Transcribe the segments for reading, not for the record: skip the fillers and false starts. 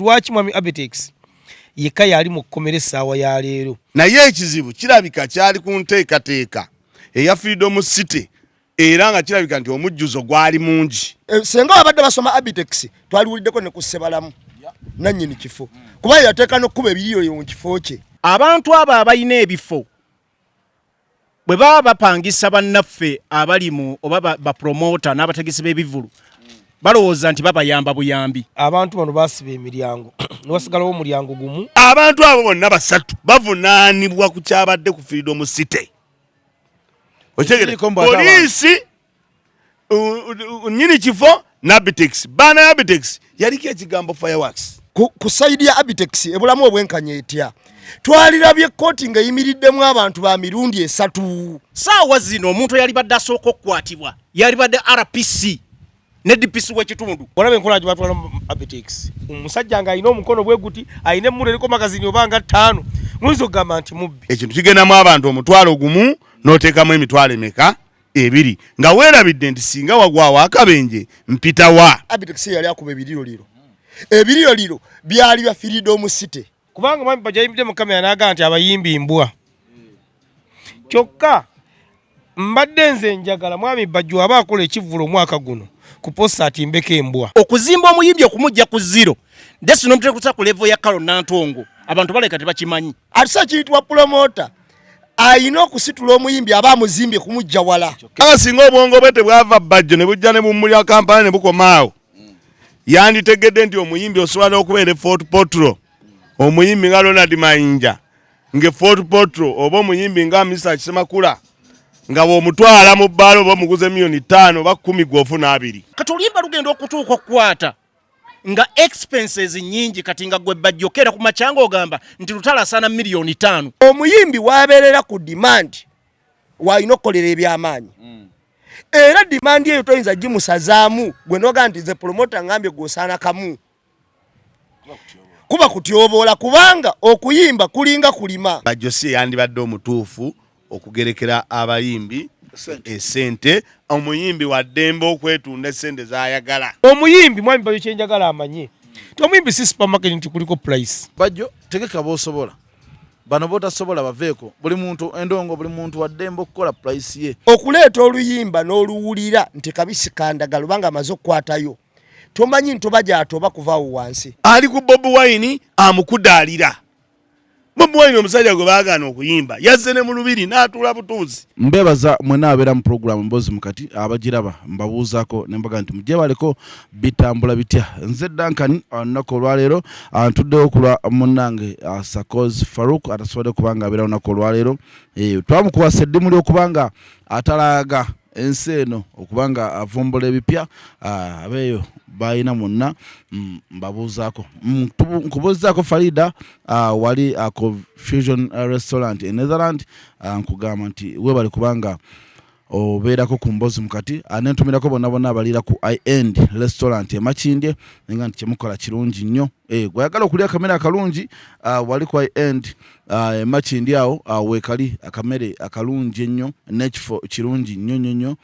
Lwaki mwami Abtex yeka yali mu kkomera essaawa ya leero naye ekizibu kirabika kyali ku nteekateeka eya Freedom City era nga kirabika nti omujjuzo gwali mungi. Senga abadde basoma Abtex twaliwuliddeko ne kusebalamu nannyini kifo kuba yateeka n'okkuba ebiriyo mu kifo kye. Abantu abo abalina ebifo bwe baba bapangisa bannaffe abali mu oba bapromota n'abategesi b'ebivulu balowooza nti babayamba buyambi. Abantu bano basiba emiryango newasigalawo omulyango gumu. Abantu abo bonna basatu bavunaanibwa ku kyabadde ku Freedom City. Poliisi nnyini kifo n'Abtex baana Abtex yaliko ekigambo fireworks ku side ya Abtex ebulamu obwenkanya etya. Twalirabye kkooti ng'eyimiriddemu abantu ba mirundi esatu. Saawa zino omuntu yali badde asooka okukwatibwa yali badde RPC ne DPC w'ekitundu. Olabe enkola gye batwala Abtex omusajja nga alina omukono bwe guti ayina emmula eriko magazini obanga 5 muyinza okugamba nti mubbi. Ekintu kigendamu abantu omutwalo gumu n'oteekamu emitwalo emeka ebiri nga weerabidde nti singa wagwawo akabenje mpita wa. Abtex yali akuba ebiriro liro byali bya Freedom City. Kubanga mwami Bajjo ayimbidde mu kamera n'aga nti abayimbi mbwa. Kyokka mbadde nze njagala mwami Bajjo aba akola ekivvulo omwaka guno ku posta atimbeko embwa. Okuzimba omuyimbi okumujja ku zero ndesi n'omuteekusa ku level ya Kalo Nantongo abantu baleka tebakimanyi. Atisa kiyitibwa promota ayina okusitula omuyimbi aba amuzimbye kumujja wala. Singa obwongo bwe tebwava Bajjo ne bujja ne bumulya kampala ne bukomaawo yanditegedde nti omuyimbi osobola okubeera Fort Potro omuyimbi nga Ronald Mayinja nge Fort Potro oba omuyimbi nga Mr. Kisemakula nga bw'omutwala mu bbaala oba omuguze $5,000 oba 10 gw'ofuna 2. Kati oluyimba lugenda okutuuka okukwata nga expenses nyingi kati nga gwe Bajjo kera ku macanga ogamba nti lutalasaana $5,000,000. Omuyimbi wabeerera ku demand wayina okukolera ebyamaanyi. Era demand eyo toyinza gimusazaamu gwe noga nti ze promota ngambye gwosaana kamu. Kuba kutyoboola kubanga okuyimba kulinga kulima. Bajjo si yandibadde omutuufu okugerekera abayimbi esente omuyimbi wa ddembe okwetunda esente z'ayagala. Omuyimbi mwami Bajjo kyenjagala amanye omuyimbi si supermarket nti kuliko price. Bajjo tegeka b'osobola bano botasobola baveeko buli muntu endongo buli muntu wa ddembe okukola price ye. Okuleeta oluyimba n'oluwulira nti kabisi kandagala banga amaze okukwatayo tomanyi ntobaja atoba kuvaawo wansi. Ali ku Bob Wine amukudaalira. Bob Wine omusajja gwe baagaana okuyimba yazze ne mu lubiri n'atuula butuuzi. Mbebaza mwena abeera mu program Mbozi Mukati abagiraba mbabuuzaako ne mbaga nti mujje baleko bitambula bitya. Nze Duncan olunaku olwaleero ntuddewo kulwa munnange Sakoz Farouk atasobodde kubanga abeera olunaku olwaleero. Twamukuba seddimu ly'okubanga atalaaga ensi eno okubanga avumbula ebipya abeeyo bayina munna mbabuuzaako nkubuuzaako Farida wali ako Fusion Restaurant in Netherland nkugamba nti webali kubanga obeerako ku Mbozi Mukati anentumirako bonna abalira ku I-End Restaurant emakindye nga nti kyemukola kirungi nnyo. Gweyagala okulya akamere akalungi wali ku I-End emakindye awo weekali akamere akalungi ennyo n'ekifo kirungi nnyo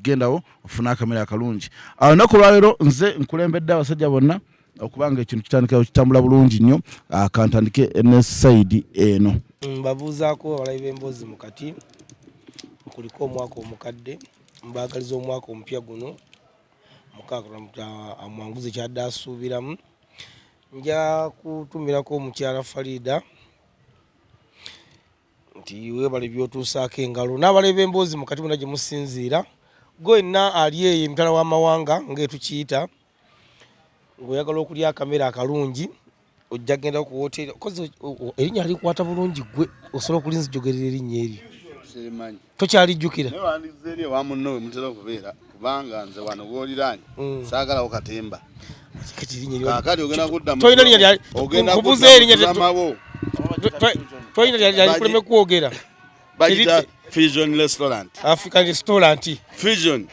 gendawo ofuna akamere akalungi. Olunaku lwaleero nze nkulembedde abasajja bonna okubanga ekintu kitandikawo kitambula bulungi nnyo kantandike ne side eno. Mbabuuzaako abalabi b'Embozi Mukati kuliko omwaka omukadde mbagaliza omwaka omupya guno mukaka amwanguze kyadde asuubiramu. Nja kutumirako omukyala Farida nti webale byotuusaako engalo n'abalabi b'Embozi Mukati bonna gye musinziira gwenna ali eyo emitala w'amawanga ng'etukiyita ng'oyagala okulya akamere akalungi ojja genda ku wooteeri kozi erinnya likwata bulungi gwe osobola okulinzijogerera erinnya eri tokyalijjukira newandizeeri ewa munno we mutera okubeera kubanga nze wano gwoliranye saagalawo katemba kakati ogenda kudda toyina lyali kuleme kwogera bagita Fusion Restaurant African Restaurant Fusion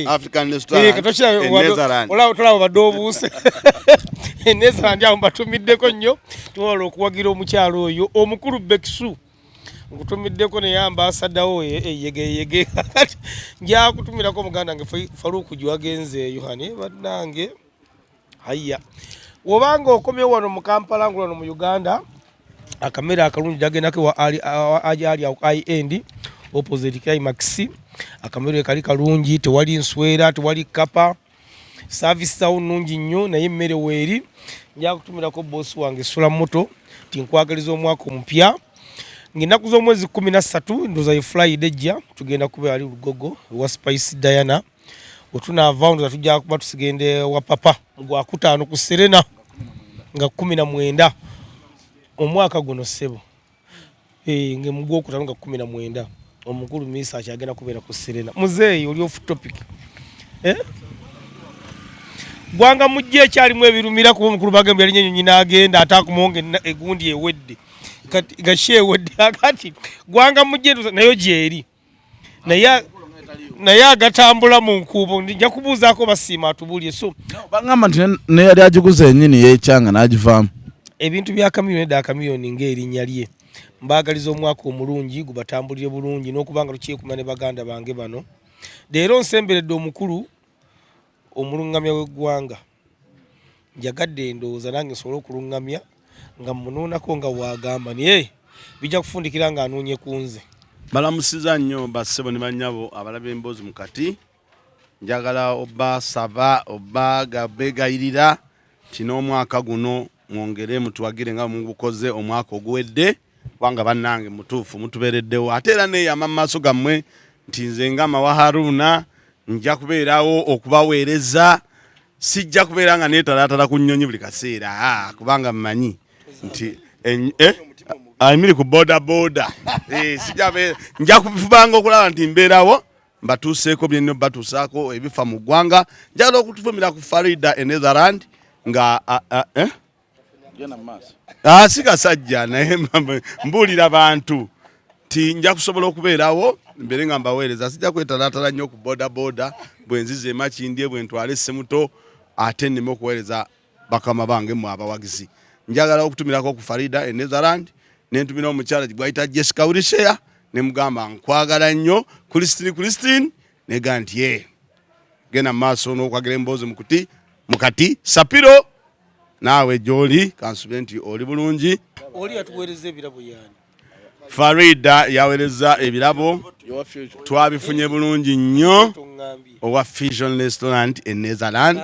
African Restaurant Netherland olaba badde obuuse Netherland awo mbatumiddeko nnyo tuwala okuwagira omukyalo oyo omukulu Bekisu nkutumiddeko ne ambassador we yege nja kutumirako muganda nge Faruku gwagenze Yohani baddange hayya Wobanga okomye wano mu Kampala ngulo mu Uganda akamera akalungi jagendako wa ali end opposite Climax akamera kali kalungi tewali nswera tewali kapa service tawo nungi nnyo naye mmere weeri nja kutumirako boss wange sula moto tinkwagaliza omwaka omupya nginaku z'omwezi 13 ndoza Friday jja tugenda kuba ali Lugogo wa Spice Diana otuna vaundo tujja kuba tusigende wa papa gwa kutaano ku Serena nga 19 omwaka guno sebo nge mugwo kutaano nga 19 omukulu misa kyagenda kubeera ku Serena muzeeyi oli off topic gwanga mujje ekyalimu ebirumira kuba omukulu bagambe yali nnyonyi n'agenda ataakumonge egundi ewedde kati gashewedde akati gwanga mujje nayo gyeri naye agatambula mu nkuubo nja kubuuzaako basiima atubulye so bagamba nti ne yali agiguza ennyini yeekyanga n'agivaamu ebintu bya kamiyoni da kamiyoni ng'erinnya lye mbaagaliza omwaka omulungi gubatambulire bulungi n'okubanga lukyekuma ne baganda bange bano leero nsemberedde omukulu omulungamya w'eggwanga njagadde endowooza nange nsobole okulungamya nga munuunako nga bwagamba naye bijja kufundikira nga anoonye ku nze balamusiza nnyo bassebo ne bannyabo abalaba emboozi mu kati njagala obasaba begayirira kino omwaka guno mwongere mutuwagire nga mugukoze omwaka oguwedde kubanga bannange mutuufu mutubeereddewo ate era neeyama mu maaso gammwe nti nze nga Mawa Haruna nja kubeerawo okubaweereza sijja kubeera nga neetalaatala ku nnyonyi buli kaseera kubanga mmanyi nti ayimiri ku boda nja kufubanga okulaba nti mbeerawo mbatuuseeko byenno batuusaako ebifa mu ggwanga njagala okutufumira ku Farida e Netherland nga sikasajja naye mbuulira bantu ti nja kusobola okubeerawo mbere nga mbaweereza sijja kwetalaatala nnyo ku boda bwe nzize emakindye bwe ntwale essemuto ate nneme okuweereza bakama bange mu abawagizi njagala okutumirako ku Farida e Netherland nentumira omukyala gwayita Jessica Wilshire ne mugamba nkwagala nnyo Christine nega nti gena maaso n'okwagira emboozi mukati Sapiro naawe gy'oli kansube nti oli bulungi oli atuweereza ebirabo yani Farida yaweereza ebirabo twabifunye bulungi nnyo owa Fusion Restaurant e Netherland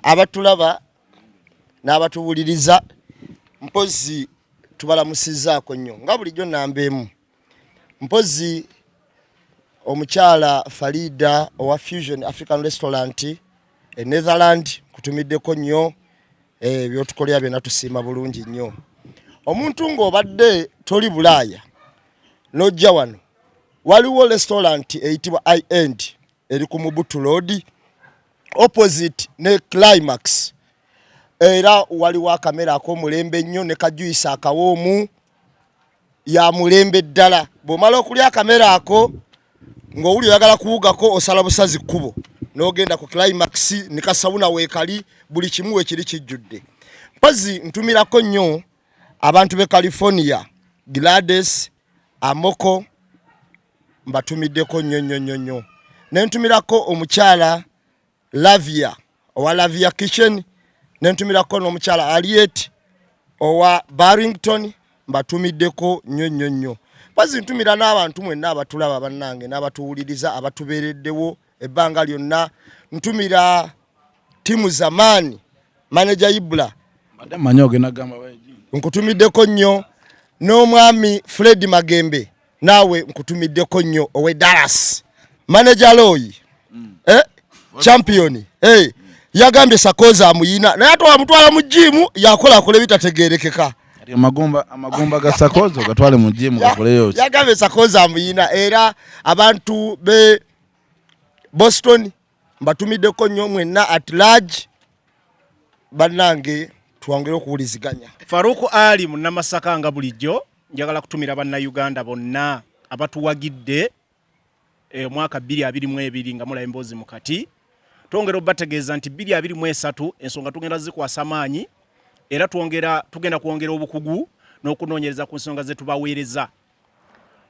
abatulaba n'abatuwuliriza mpozi tubalamusizaako nnyo nga bulijjo nambeemu mpozi omukyala Farida owa Fusion African Restaurant e Netherland kutumiddeko nnyo byotukolera byonna tusiima bulungi nnyo omuntu ng'obadde toli Bulaaya n'ojja wano waliwo restaurant eyitibwa I-End eri ku Mubutu Road opposite ne Climax era waliwo akamera ak'omulembe nnyo ne kajuisa akawoomu ya mulembe ddala bw'omala okulya akamera ako ng'owuli oyagala kuwugako osala busazi kkubo n'ogenda ku Climax ne kasawuna weekali buli kimu weekiri kijjudde mpozi ntumirako nnyo abantu b'e California Gladys Amoko mbatumiddeko nnyo nentumirako omukyala Lavia owa Lavia Kitchen nentumirako n'omukyala Aliet owa Barrington mbatumiddeko nnyo mpozi ntumira n'abantu mwenna abatulaba bannange n'abatuwuliriza abatubeereddewo ebbanga lyonna ntumira timu Zamani manager Ibula nkutumiddeko nnyo n'omwami Fred Magembe naawe nkutumiddeko nnyo owe Dallas manager Loyi champion yagambye Sakoza amuyina naye atwala mutwala mu gym yakola bitategerekeka amagumba ga Sakoza gatwale mu gym gakoleyo yagambye Sakoza amuyina era abantu be Boston mbatumiddeko nnyo mwenna at large bannange tuwangire okuwuliziganya Faruku Ali munnamasaka nga bulijjo njagala kutumira bannayuganda bonna abatuwagidde mwaka 2022 nga mula emboozi mukati twongera obategeeza nti 2023 ensonga tugenda zikwasa maanyi era tugenda kwongera obukugu n'okunoonyereza ku nsonga ze tubaweereza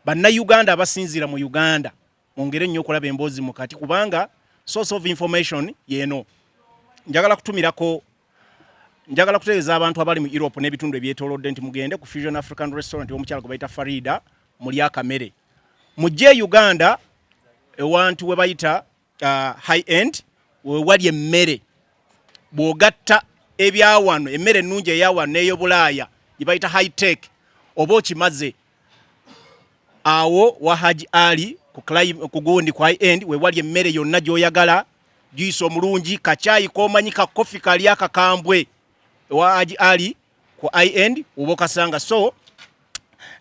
bannayuganda abasinziira mu Uganda mwongere nnyo okulaba emboozi mukati kubanga source of information yeno njagala kutumirako njagala kutegeeza abantu abali mu Europe n'ebitundu ebyetoolodde nti mugende ku Fusion African Restaurant omukyala gwe bayita Farida muli akamere. Mujje Uganda ewantu we bayita high end we wali emmere bw'ogatta ebyawano emmere ennungi eyawano n'ey'Obulaaya gye bayita high tech oba okimaze awo wa Haji Ali ku gundi ku high end we wali emmere yonna gy'oyagala juice omulungi kachayi komanyi ka coffee kali akakambwe wa Haji Ali ku high end oba okasanga. So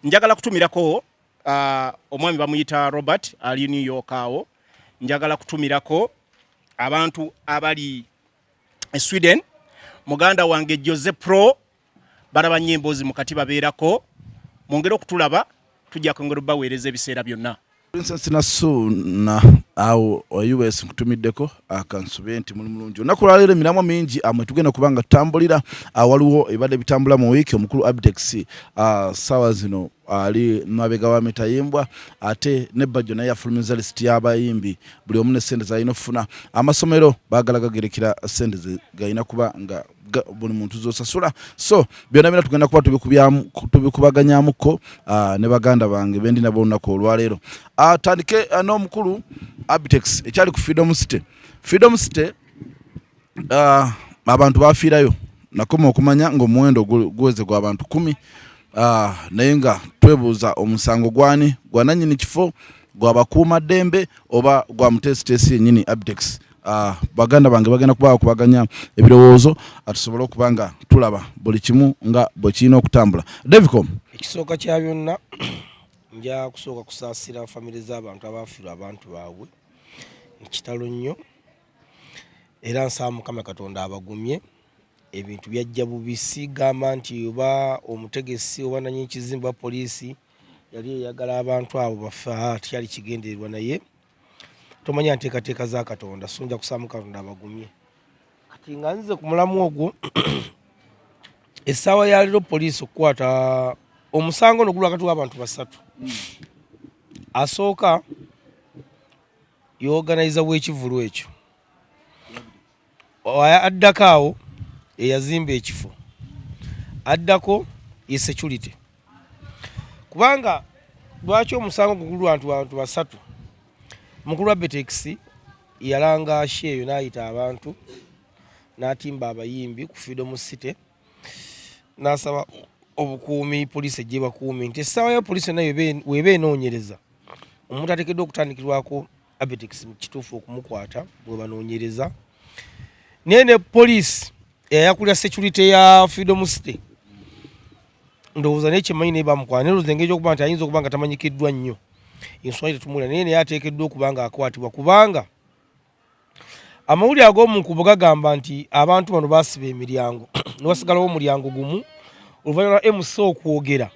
njagala kutumirako omwami bamuyita Robert ali New York awo njagala kutumirako abantu abali Sweden muganda wange Jose Pro baraba nyimbozi mukati babeerako mwongere okutulaba tujja kwongera baweereza ebiseera byonna. Princess Nasuna au US kutumiddeko akansube nti muli mulungi nakulalira emiramwa mingi amwe tugenda kubanga tambulira waliwo ebadde bitambula mu wiki omukulu Abtex sawa zino ali mabega wa mitayimbwa ate ne Bajjo naye afulumiza list y'abayimbi buli omu ne sente zalina ofuna amasomero bagala gagerekera sente gayina kuba nga buli muntu zosasula. So byonna bina tugenda kuba tubikubaganyamuko ne baganda bange bendi nabo olunaku olwaleero. Tandike n'omukulu Abtex ekyali ku Freedom City. Freedom City abantu bafiirayo nakoma okumanya ng'omuwendo guweze gwa abantu 10 naye nga twebuuza omusango gwani gwananyini kifo gwabakuuma ddembe oba gwa mutesitesi yennyini Abtex. Baganda bange bagenda kubaganya ebirowoozo atusobole okubanga tulaba buli kimu nga bwe kirina okutambula. Davicom ekisooka kya byonna nja kusooka kusaasira famire z'abantu abafiirwa abantu baabwe nkitalo nnyo era nsaba Mukama Katonda abagumye ebintu byajja bubisi gamba nti oba omutegesi oba nannyini kizimba wa poliisi yali eyagala abantu abo bafa tyali kigendererwa naye tomanya nteekateeka za Katonda so nja kusaba Katonda abagumye. Kati nga nzize ku mulamu ogwo essaawa ya leero poliisi okukwata omusango no gulwa wakati w'abantu 3 asooka yoorganiza w'ekivulu ekyo addako awo eyazimba ekifo addako ye security kubanga lwaki omusango gugulwa abantu 3 mukulu Abtex yalanga sheeyo n'ayita abantu n'atimba abayimbi ku Freedom City n'asaba obukuumi poliisi ejje bakuumi nti essaawa ya poliisi nayo weba enoonyereza omuntu ateekeddwa okutandikirwako Abtex mu kituufu okumukwata bwe banoonyereza naye ne poliisi eyakulira security ya Freedom City ndowooza n'ekimanyi naye bamukwana naye ndowooza engeri okuba nti ayinza okuba nga tamanyikiddwa nnyo ensonga tetumulira naye naye ateekeddwa okuba nga akwatibwa kubanga amawulire ag'omunkubo gagamba nti abantu bano baasiba emiryango ne wasigalawo omulyango gumu oluvannyuma lwa MC okwogera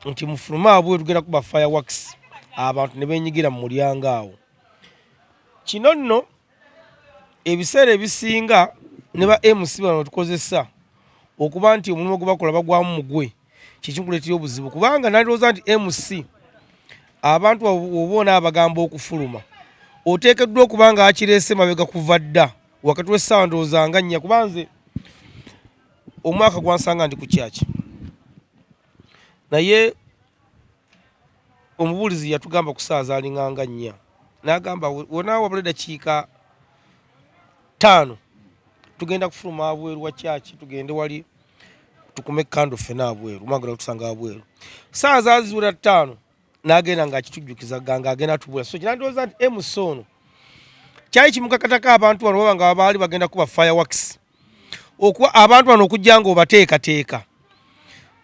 nti mufuluma abwe tugenda kuba fireworks abantu ne beenyigira mu mulyango awo. Kino nno ebiseera ebisinga ne ba MC bano tukozesa okuba nti omulimu gwe bakola bagwamu mugwe kyekinkuleetera obuzibu kubanga nalowooza nti MC abantu oboona abagamba okufuluma oteekeddwa okuba nga akireese mabega kuva dda wakati w'essaawa ndowooza nga 4 kubanze omwaka gwansanga ndi ku kyaki naye omubuulizi yatugamba ku ssaawa zaalinganga 4 n'agamba wona wabula eddakiika 5 tugenda kufuluma abweru wa kyaki tugende wali tukume kando ffena abweru mwagala tusanga abweru ssaawa zaaziwera 5 n'agenda ng'akitujjukiza ganga agenda tubula so kinandowooza nti MC ono kyali kimukakatako abantu bano baba nga baali bagenda kuba fireworks okuba abantu bano okujja ng'obateekateeka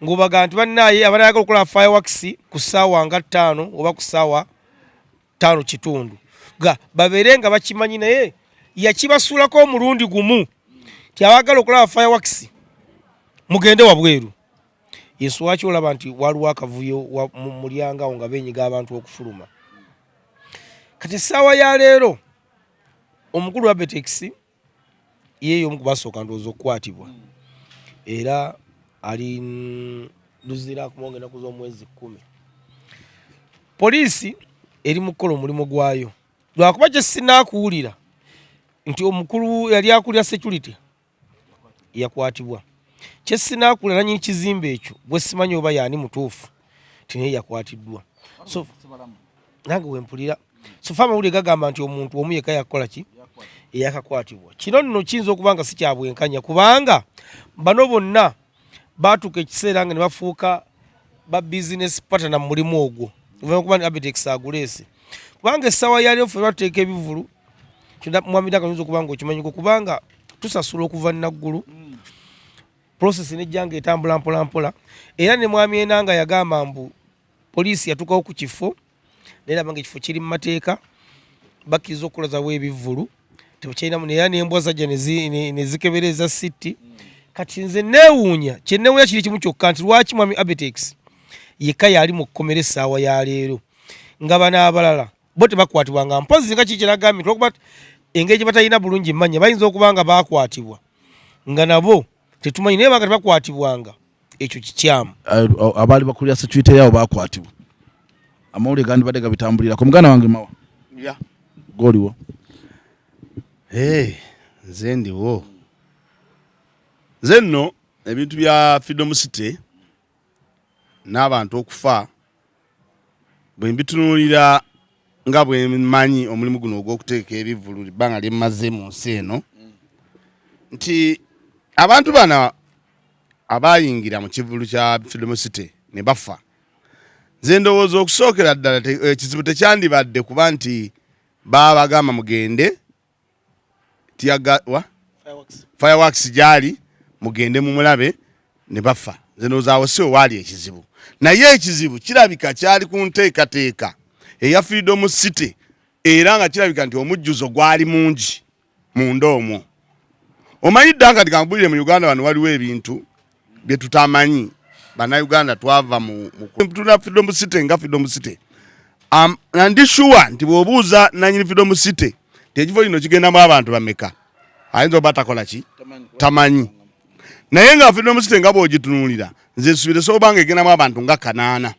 ng'obaga nti bannaaye abanayagala okukola fireworks ku ssaawa nga 5 oba ku ssaawa 5 kitundu babeere nga bakimanyi naye yakibasuulako omulundi gumu ti abagala okulaba fireworks mugende wabweru yenswaki olaba nti waliwo akavuyo mu mulyango awo nga beenyiga abantu okufuluma. Kati essaawa ya leero omukulu wa Abtex yeeyo omu kubasooka ndowooza okukwatibwa era ali luzira kumwonga ennaku z'omwezi 10. Poliisi eri mu kukola omulimu gwayo lwakuba kye sinaakuwulira nti omukulu yali akulira security yakwatibwa kyesinakula nanyini kizimbe ekyo bwe simanyi oba yani mutuufu tinaye yakwatiddwa so nange wempulira so fama uli gagamba nti omuntu omu yeka yakola ki eyakakwatibwa kino nno kiyinza okuba nga si kyabwenkanya kubanga bano bonna baatuuka ekiseera nga ne bafuuka ba business partner mu mulimu ogwo okuba ni Abitex aguleese kubanga essaawa yaliyo ffe batuteeka ebivulu mwamira kanyinza okuba nga okimanyiko kubanga tusasula okuva naggulu process nejjanga etambula mpolampola era ne mwami enanga yagamba mbu poliisi yatukawo ku kifo naye abanga ekifo kiri mu mateeka bakkiriza okukolazawo ebivulu tebukyalinamu naye n'embwa zajja ne zikebereza siti kati nze neewuunya kyenneewuunya kiri kimu kyokka nti lwaki mwami Abitex yekka yali mu kkomera essaawa ya leero nga bano abalala bo tebakwatibwanga mpozi nga kiki kyeragambye olwokuba engeri gye batalina bulungi mmanya bayinza okuba nga bakwatibwa nga nabo tetumanyi naye banga tebakwatibwanga ekyo kikyamu abaali bakulira security yaabo bakwatibwa amawulire gandi badde gabitambulirako muganda wange mawa goliwo nze ndiwo nze nno ebintu bya Freedom City n'abantu okufa bwe mbitunuulira nga bwe mmanyi omulimu guno ogw'okuteeka ebivulu ebbanga lye mmaze mu nsi eno nti abantu bano abayingira mu kivulu kya Freedom City ne bafa nze ndowooza okusookera ddala ekizibu tekyandibadde kuba nti babagamba mugende fireworks gyali mugende mumulabe ne bafa nze ndowooza awo si owaali ekizibu naye ekizibu kirabika kyali ku nteekateeka eya Freedom City era nga kirabika nti omujjuzo gwali mungi munda omwo omanyi ddanka tikambulire mu Uganda wano waliwo ebintu bye tutamanyi bannayuganda twava tuna Freedom City nga Freedom City ndi sure nti bw'obuuza nanyini Freedom City tekifo kino kigendamu abantu bameka ayinza oba takola ki tamanyi naye nga Freedom City nga bw'ogitunuulira nze subire sobanga egendamu abantu nga 8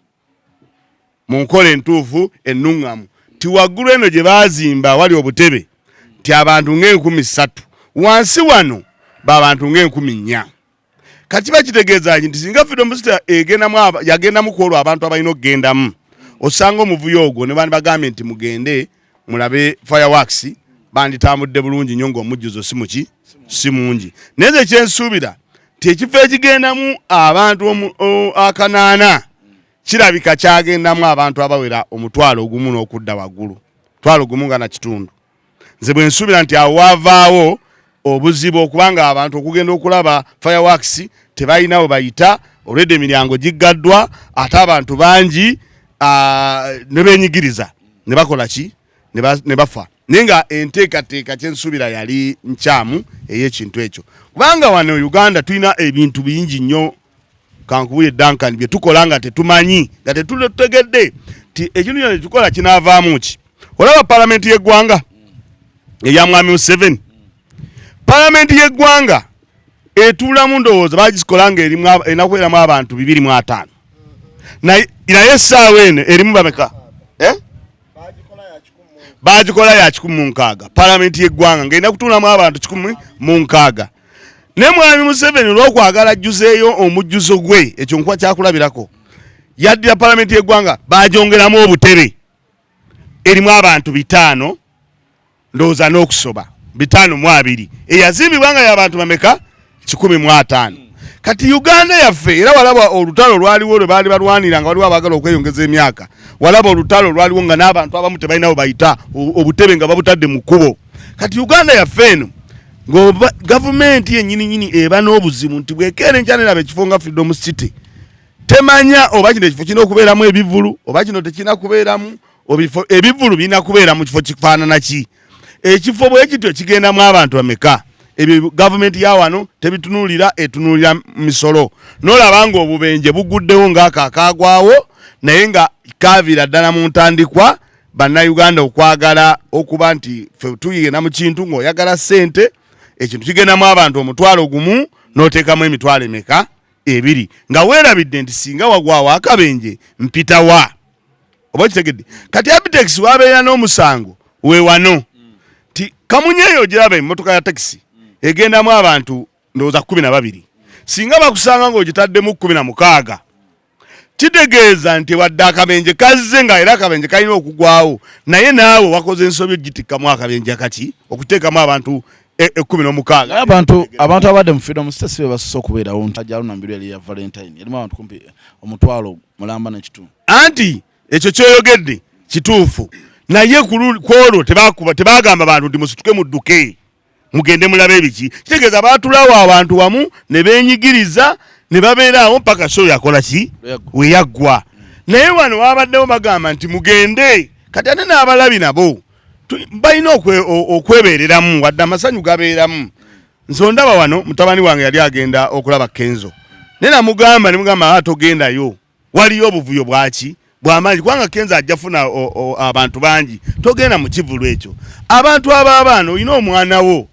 mu nkola entuufu ennuŋŋamu ti waggulu eno gye baazimba wali obutebe ti abantu nga 3,000 wansi wano babantu nga 4,000 kati bakitegeeza nti singa Freedom City yagendamu ku olwo abantu abalina okugendamu osanga omuvuyo ogwo ne bandi bagambye nti mugende mulabe fireworks banditambudde bulungi nnyo ng'omujjuzo si mungi naye nze kyensuubira ti ekifo ekigendamu abantu 8 kirabika kyagendamu abantu abawera omutwalo ogumu n'okudda waggulu twalo gumu nga na kitundu nze bwe nsuubira nti awo waavaawo obuzibu okubanga abantu okugenda okulaba fireworks tebalinawo bayita olwedde emiryango giggaddwa ate abantu bangi ne beenyigiriza ne bakola ki ne bafa naye nga enteekateeka kyensuubira yali nkyamu ey'ekintu ekyo kubanga wano Uganda tulina ebintu bingi nnyo kankubule Duncan bye tukola nga tetumanyi nga tetutegedde ti ekintu kyonna tukola kinaavaamu ki olaba palamenti y'eggwanga eya mwami Museveni palamenti y'eggwanga etuulamu ndowooza bagisikola nga enakubeeramu abantu 205 naye essaawa eno erimu bameka bagikola ya 106 palamenti y'eggwanga ng'erina kutuulamu abantu 106 ne mwami Museveni olw'okwagala ajjuzeeyo omujjuzo gwe ekyo nkuba kyakulabirako yaddira palamenti y'eggwanga bagyongeramu obutebe erimu abantu 5 ndowooza n'okusoba 502 eyazimbibwa nga y'abantu bameka 105 kati Uganda yaffe era walaba olutalo lwaliwo lwe baali balwanira nga waliwo abaagala okweyongeza emyaka walaba olutalo lwaliwo nga n'abantu abamu tebalinawo bayita obutebe nga babutadde mu kkubo kati Uganda yaffe eno gavumenti yennyini eba n'obuzibu nti bwekeera enkyaniraba ekifo nga Freedom City temanya oba kino ekifo kirina okubeeramu ebivulu oba kino tekirina kubeeramu ebivulu birina kubeera mu kifo kifaanana ki ekifo bwe kityo kigendamu abantu bameka ebyo gavumenti ya wano tebitunuulira etunuulira misolo n'olaba nga obubenje buguddewo ng'akaagwawo naye nga kaavira ddala mu ntandikwa bannayuganda okwagala okuba nti ffe tuyigenda mu kintu ng'oyagala ssente ekintu kigendamu abantu omutwalo gumu n'oteekamu emitwalo emeka 2 nga weerabidde nti singa wagwawo akabenje mpitawa oba kitegedde kati Abitex wabeera n'omusango we wano ti kamunyeeyo giraba emmotoka ya taxi egendamu abantu ndoza 12 singa bakusanga ng'ogitadde mu 16 kitegeeza nti wadde akabenje kazze nga era akabenje kalina okugwawo naye naawe wakoze ensobi ogitikkamu akabenje kati okuteekamu abantu 16 abantu abadde mu freedom state sibe basoose okubeerawo ntajalo nambiro yali ya Valentine erimu abantu kumpi omutwalo mulamba n'ekitundu anti ekyo kyoyogedde kituufu naye kwolwo tebagamba bantu nti musituke mudduke mugende mulabe ebiki kitegeeza baatulawo abantu wamu ne beenyigiriza ne babeeraawo mpaka show yakola ki weyaggwa naye wano wabaddewo bagamba nti mugende kati ate n'abalabi nabo balina okwebeereramu wadde amasanyu gabeeramu nsondaba wano mutabani wange yali agenda okulaba Kenzo naye nemugamba togendayo waliyo obuvuyo bwaki bw'amaanyi kubanga Kenzo ajja funa abantu bangi togenda mu kivulu ekyo abantu abaana olina omwana wo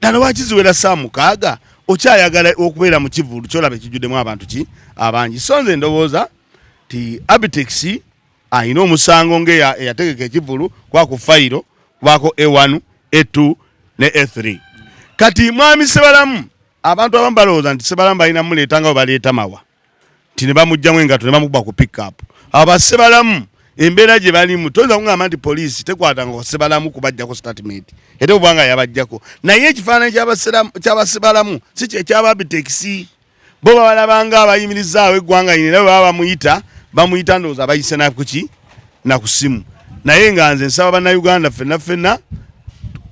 ddala wakiziwera saa 6 okyayagala okubeera mu kivulu kyolaba ekijjuddemu abantu abangi so nze ndowooza ti Abtex ayina omusango eyategeka ekivulu kwaku fayiro kubako A1 A2 ne A3 kati mwami Sebalamu abantu abamu balowooza nti Sebalamu balina muleetanga baleeta mawa ti ne bamugjamu engato ne bamukuba ku pick up aba Sebalamu embeera gye balimu toyinza kugamba nti poliisi tekwatanga Sebalamu kubajjako statement ate obwanga yabajjako naye ekifaananyi ky'Abasebalamu si kyekyaba Abtex bo babalabanga abayimirizaawo eggwanga lino era baba bamuyita ndowooza bayise na ku simu naye nga nze nsaba bannayuganda ffenna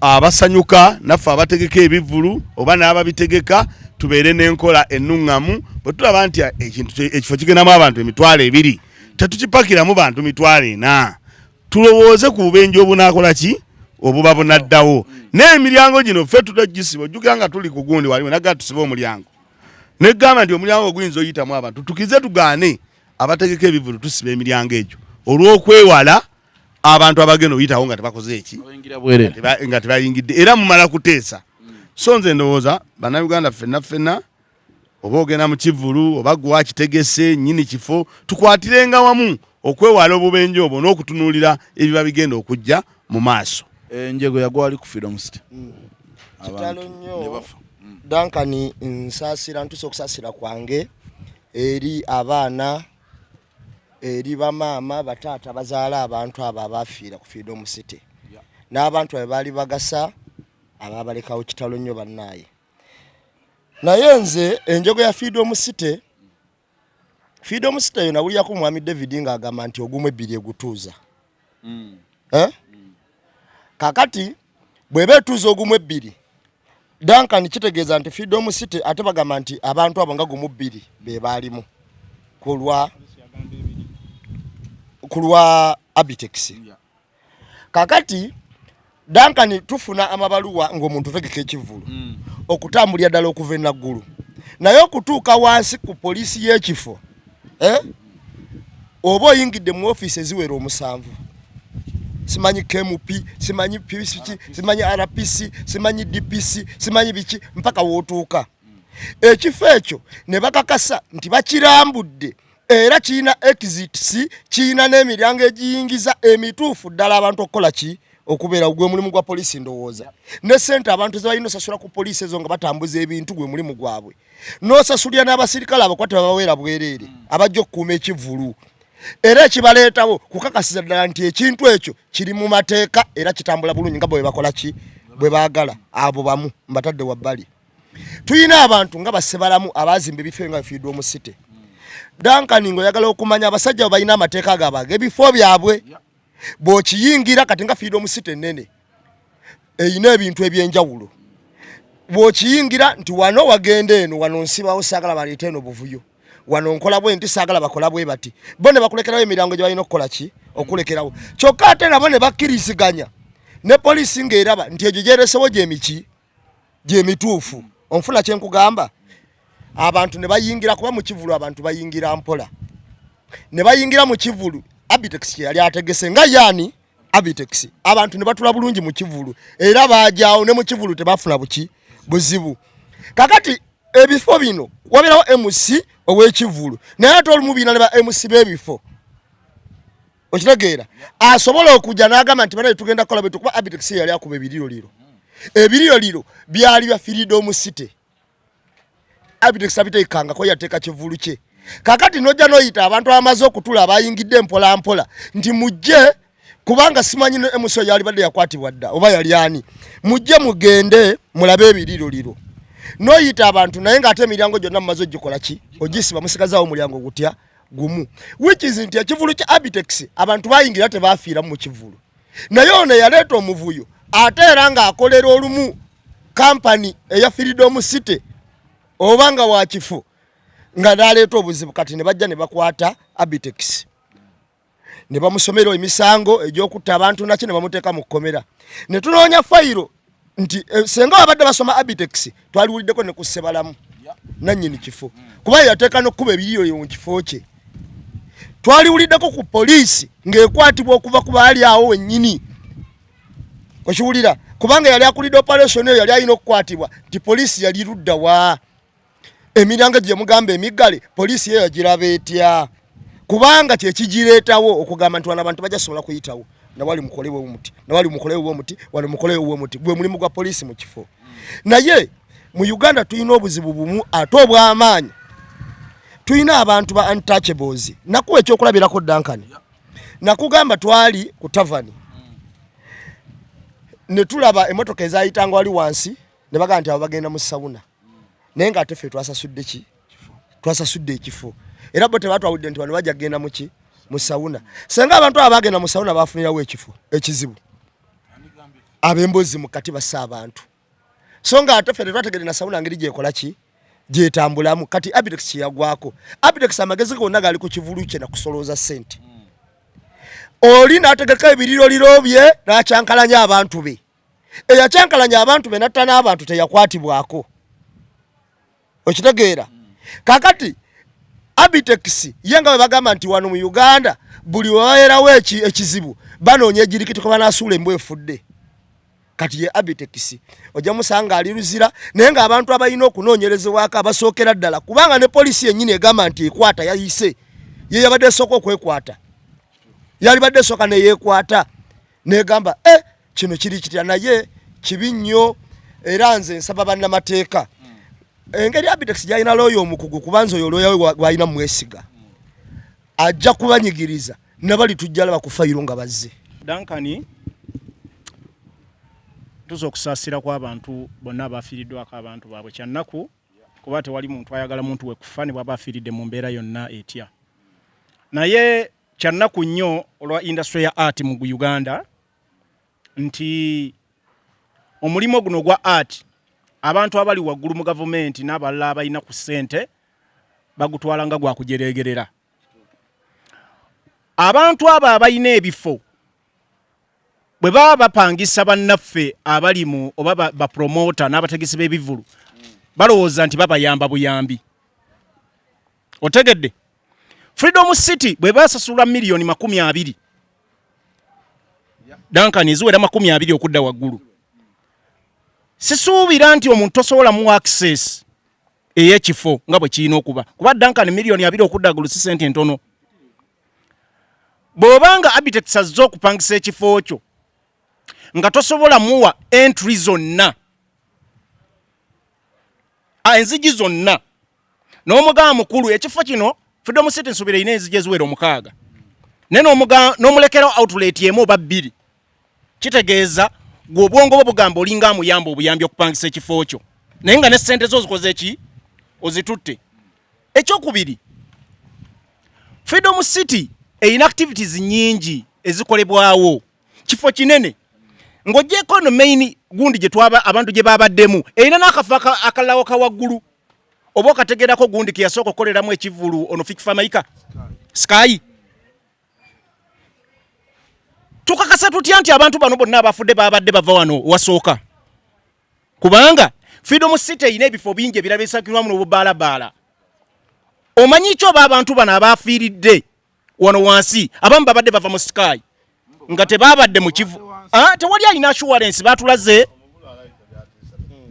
abasanyuka naffe abategeka ebivulu oba n'ababitegeka tubeere n'enkola ennuŋŋamu bwe tulaba nti ekifo kigendamu abantu 2,000 tetukipakiramu bantu 4,000 tulowooze ku bubenje obunaakola ki obuba bunaddawo n'emiryango gino ffe tutagisiba ojjukira nga tuli ku gundi waliwo naga tusibe omulyango negamba nti omulyango oguyinza oyitamu abantu tukize tugaane abategeka ebivulu tusiba emiryango egyo olw'okwewala abantu abagenda oyitawo nga tebakoze eki nga tebayingidde era mumala kuteesa so nze ndowooza bannayuganda ffenna oba ogenda mu kivulu oba gwa kitegese nnyini kifo tukwatirenga wamu okwewala obubenje obwo n'okutunuulira ebiba bigenda okujja mu maaso enjego yagwali ku freedom city kitalo nnyo Duncan nsaasira ntuse okusaasira kwange eri abaana eri bamaama bataata bazaala abantu abo abafiira ku freedom city n'abantu abo baali bagasa ababalekawo kitalo nnyo bannaaye naye nze enjogo ya freedom city yo nawulyako mwami David ng'agamba nti ogumu 2 egutuuza kakati bw'eba etuuza ogumu 2 Duncan kitegeeza nti freedom city ate bagamba nti abantu abo nga gumu 2 be baalimu kulwa Abtex kakati Duncan tufuna amabaluwa ng'omuntu tegeka ekivulu okutambulira ddala okuva enaggulu naye okutuuka wansi ku poliisi y'ekifo oba oyingidde mu ofiisi eziwera 7 simanyi KMP simanyi PCC simanyi RPC simanyi DPC simanyi biki mpaka wootuuka ekifo ekyo ne bakakasa nti bakirambudde era kiina exits kiina n'emiryango egiyingiza emituufu ddala abantu okukola ki okubeera gwe mulimu gwa poliisi ndowooza ne sente abantu zebalina osasula ku poliisi ezo nga batambuza ebintu gwe mulimu gwabwe n'osasulira n'abasirikale abakwate babaweera bwereere abajja okukuuma ekivulu era ekibaleetawo kukakasiza ddala nti ekintu ekyo kiri mu mateeka era kitambula bulungi nga bwe bakola ki bwe baagala abo bamu mbatadde wabbali tuyina abantu nga Basebalamu abaazimba ebifo nga freedom city Duncan ng'oyagala okumanya abasajja balina amateeka gaabwe ebifo byabwe bw'okiyingira kati nga freedom city ennene eyina ebintu ebyenjawulo bw'okiyingira nti wano wagenda eno wano nsibawo saagala baleeta eno buvuyo wano nkola bwe nti saagala bakola bwe bati bo ne bakulekerawo emirango gye balina okukola ki okulekerawo kyokka ate nabo ne bakkiriziganya ne poliisi ng'eraba nti egyo gyeresewo gyemituufu onfuna kyenkugamba abantu ne bayingira kuba mu kivulu abantu bayingira mpola ne bayingira mu kivulu Abtex yali ategese nga yani Abtex abantu ne batula bulungi mu kivulu era bajaawo ne mu kivulu tebafuna buzibu kakati ebifo bino wabirawo MC ow'ekivulu naye ate olumu bina ne ba MC b'ebifo okitegeera asobola okujja n'agamba nti banaye tugenda kukola betu kuba Abtex yali akuba ebiriro byali bya freedom city Abitex abiteikanga ko yateeka kivulu kye kakati nojja noyita abantu amaze okutula abayingidde mpola mpola nti mujje kubanga simanyi emuso yali badde yakwatibwa dda oba yali ani mujje mugende mulabe ebiriro liro noyita abantu naye ng'ate emiryango gyonna mumaze ogikola ki ogisiba musigazawo omulyango gutya gumu which is nti ekivulu kya Abitex abantu bayingira tebafiira mu kivulu naye ono yaleeta omuvuyo ate era ng'akolera olumu kampani eya Freedom City obanga wa kifo nga naleeta obuzibu kati ne bajja ne bakwata Abitex ne bamusomera emisango egy'okutta abantu nakyo ne bamuteeka mu kkomera ne tunoonya fayiro nti senga babadde basoma Abitex twaliwuliddeko ne ku Ssebalamu nannyini kifo kuba yateeka n'okkuba ebiriyo mu kifo kye twaliwuliddeko ku poliisi ng'ekwatibwa okuva ku baali awo wennyini okiwulira kubanga yali akulidde operation eyo yali alina okukwatibwa nti poliisi yali ludda wa emiryango gye mugamba emiggale poliisi eyo yagiraba etya kubanga kyekigireetawo okugamba nti wano abantu bajasobola kuyitawo nawali mukolewe omuti nawali mukolewe omuti wano mukolewe omuti gwe mulimu gwa poliisi mu kifo naye mu Uganda tulina obuzibu bumu ate obw'amaanyi tulina abantu ba untouchables nakuwa ekyokulabirako Duncan nakugamba twali ku tavani ne tulaba emotoka ezayitanga wali wansi ne bagamba nti abo bagenda mu sauna naye ng'ate ffe twasasudde ki twasasudde ekifo era bo tebatwawudde nti bano bajja kgenda mu ki mu sauna senga abantu abagenda mu sauna bafunirawo ekifo ekizibu ab'emboozi mu kati bassa abantu so ng'ate ffe tetwategedde na sauna ngeri gyekola ki gyetambulamu kati Abitex kyeyagwako Abitex amagezi gonna gali ku kivulu kye nakusolooza ssente oli n'ategeka ebiriroliro bye n'akyankalanya abantu be eyakyankalanya abantu be natta n'abantu teyakwatibwako okitegeera kakati Abitex yenga we bagamba nti wano mu Uganda buli wabeerawo ekizibu banoonya ejirikiti ko banaasuula embwa efudde kati ye Abitex ojja musanga ali luzira naye ng'abantu abalina okunoonyerezebwako abasookera ddala kubanga ne poliisi yennyini egamba nti ekwata yayise ye yabadde esooka okwekwata yali badde esooka neyeekwata negamba kino kiri kitya naye kibi nnyo era nze nsaba bannamateeka engeri Abitex gyalina looyo omukugu kubanza oyo looya we gwalina mwesiga ajja kubanyigiriza nabali tujja laba ku fayiro nga bazze Duncan tuzo okusaasira kw'abantu bonna abafiiriddwako abantu baabwe kyannaku kuba tewali muntu ayagala muntu we kufa ne bw'aba afiiridde mu mbeera yonna etya naye kyannaku nnyo olwa industry ya art mu Uganda nti omulimu guno gwa art abantu abali waggulu mu gavumenti n'abalala abalina ku ssente bagutwala nga gwakujeregerera abantu abo abalina ebifo bwe baba bapangisa bannaffe abalimu oba bapromota n'abategesi b'ebivulu balowooza nti babayamba buyambi otegedde Freedom City bwe basasula milioni 20 Duncan eziwera 20 okudda waggulu sisuubira nti omuntu tosobola mu access ey'ekifo nga bwe kirina okuba kuba Duncan milioni 2 okudda waggulu si sente ntono bw'obanga Abitex azze okupangisa ekifo kyo nga tosobola muwa entry zonna enzigi zonna n'omugamba mukulu ekifo kino Freedom City nsubira ine enzigi eziwera 6 ne n'omulekera outlet emu oba 2 kitegeeza gw'obwongo bwo bugamba olinga amuyamba obuyambi okupangisa ekifo kyo naye nga ne ssente zo zikoze eki ozitutte ekyokubiri Freedom City eyina activities nyingi ezikolebwawo kifo kinene ng'oggyeko no main gundi gye twaba abantu gye babaddemu eyina n'akafo akalawo kawaggulu oba okategerako gundi ke yasooka okukoleramu ekivulu ono Fikifa Maika Sky tukakasa tutya nti abantu bano bonna abafudde babadde bava wano wasooka kubanga Freedom City eyina ebifo bingi ebirabisakirwamu n'obubaalabaala omanyi kyo abantu bano abafiiridde wano wansi abamu babadde bava mu Sky nga tebabadde mu kivu tewali alina assurance batulaze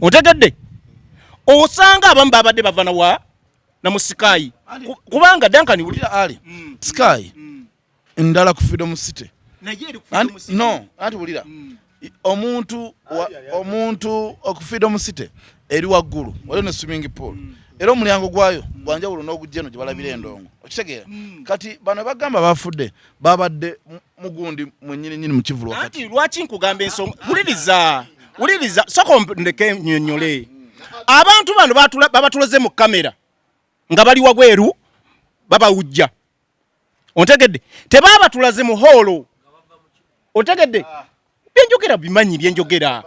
otegedde osanga abamu babadde bava na mu Sky kubanga Duncan wulira ali Sky ndala ku Freedom City no ati wulira omuntu oku Freedom City eri waggulu waliwo ne swimming pool era omulyango gwayo gwanjawulo n'ogujjeno gye balabira endongo okitegeera kati bano bagamba bafudde babadde mugundi mwennyininyini mu kivulu wakati anti lwaki nkugamba ensonga wuliriza soko ndeke nnyonnyole abantu bano babatulaze mu kamera nga bali wabweru babawujja ontegedde tebabatulaze mu holo ontegedde byenjogera bimanyi byenjogera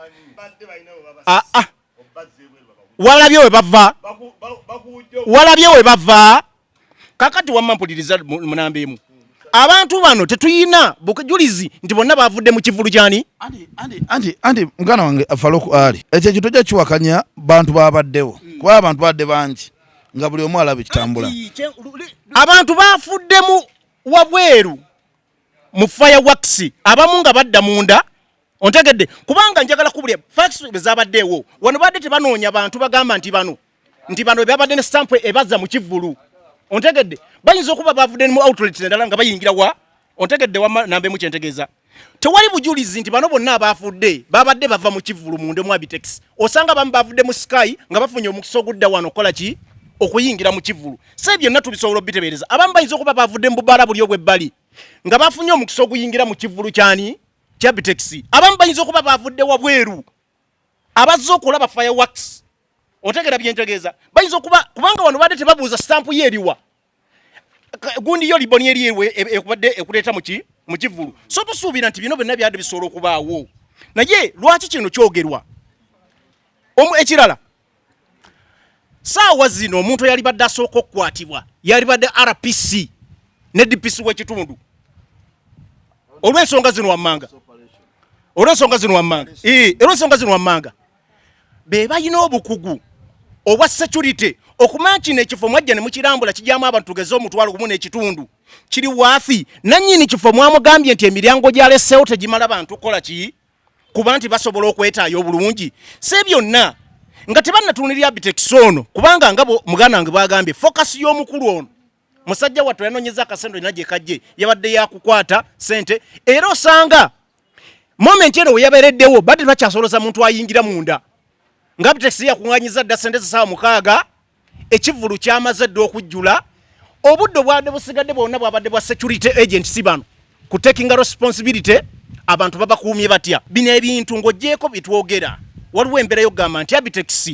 walabye we bava kakati wamampuliriza munambeemu abantu bano tetuyina bujulizi nti bonna bavudde mu kivulu kyani anti mugana wange Farouk Ali ekyo kitojja kiwakanya bantu babaddewo kuba abantu badde bangi nga buli omu alaba ekitambula abantu bafuddemu wabweru mu fireworks abamu nga badda munda ontegedde kubanga njagala kubulya facts bezabaddeewo wano badde tebanoonya bantu bagamba nti bano babadde ne stamp ebaza mu kivulu ontegedde bayinza okuba bavudde mu outlet endala nga bayingira wa ontegedde nambe mu kyentegeeza tewali bujulizi nti bano bonna abafudde babadde bava mu kivulu munde mu Abitex osanga bamu bavudde mu sky nga bafunye omukisa ogudda wano kola ki okuyingira mu kivulu sebe byonna tubisobola bitebereza abamu bayinza okuba bavudde mu bubala buli obwebbali nga bafunye omukisa oguyingira mu kivulu kyani kya Abitex abamu bayinza okuba bavudde wabweru abazze okulaba fireworks otegera byentegeeza bayinza okuba kubanga wano badde tebabuuza stamp yeriwa gundi yo liboni eriwe ekubadde ekuleeta mu kivulu so tusuubira nti bino byonna byadde bisobola okubaawo naye lwaki kino kyogerwa ekirala saawa zino omuntu yali badde asooka okukwatibwa yali badde RPC ne DPC w'ekitundu olw'ensonga zino wammanga be balina obukugu obwa security okumanya kino ekifo mwajja ne mukirambula kijyamu abantu tugeze omutwalo gumu n'ekitundu kiri waafi nannyini kifo mwamugambye nti emiryango gyaleseewo tegimala bantu kola ki kuba nti basobola okwetaayo obulungi se byonna nga tebannatunulira Abitex ono kubanga nga muganda wange bwagambye focus y'omukulu ono musajja wattu yanonyeza akasendo ina gye kajje yabadde yakukwata sente era osanga moment eno we yabeereddewo badde bakyasolooza muntu ayingira munda nga Abitex yakuŋŋaanyiza dda sente zisaawa 6 ekivulu kyamaze dda okujjula obudde bwadde busigadde bwonna bwabadde bwa security agency bano ku taking responsibility abantu babakuumye batya bino ebintu ng'oggyeko bitwogera waliwo embeera y'okugamba nti Abitex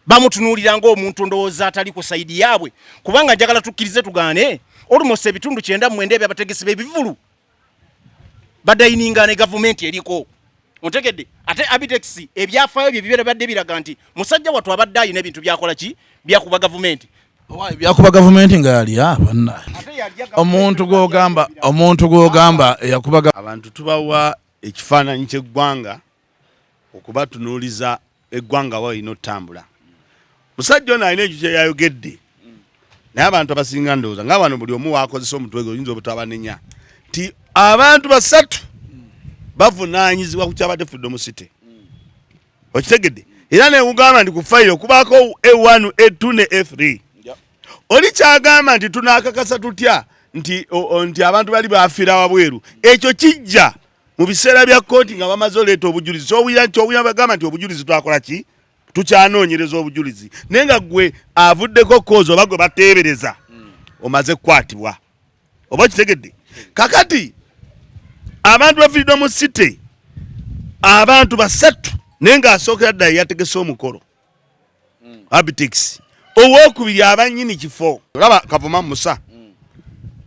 bamutunuulira ng'omuntu ndowooza atali ku sayidi yaabwe kubanga njagala tukkirize tugaane almost ebitundu 9 ebyabategesi b'ebivulu badayininga ne gavumenti eriko ontegedde ate Abitex ebyafaayo bye bibeera badde biraga nti musajja wattu abadde ayina ebintu byakola ki byakuba gavumenti byakuba gavumenti nga yali abanna omuntu gw'ogamba yakuba abantu tubawa ekifaananyi ky'eggwanga okubatunuuliza eggwanga walina otambula musajja ono alina ekyo kyeyayogedde naye abantu abasinga ndowooza nga bano buli omu waakozesa omutwe gwe oyinza obutabanenya nti abantu 3 bavunaanyizibwa ku kyabadde Freedom City okitegedde era neugamba nti ku fayiro kubaako A1 A2 ne A3 oli kyagamba nti tunaakakasa tutya nti abantu bali bafiira wabweru ekyo kijja mu biseera bya kooti nga bamaze oleeta obujulizi kyowulira bagamba nti obujulizi twakola ki tukyanoonyereza obujulizi naye nga gwe avuddeko koozi oba gwe bateebereza omaze kukwatibwa oba kitegedde kakati abantu ba Freedom City abantu 3 naye ng'asookera ddala yategese omukolo Abitex owokubiri abannyini kifo olaba Kavuma Musa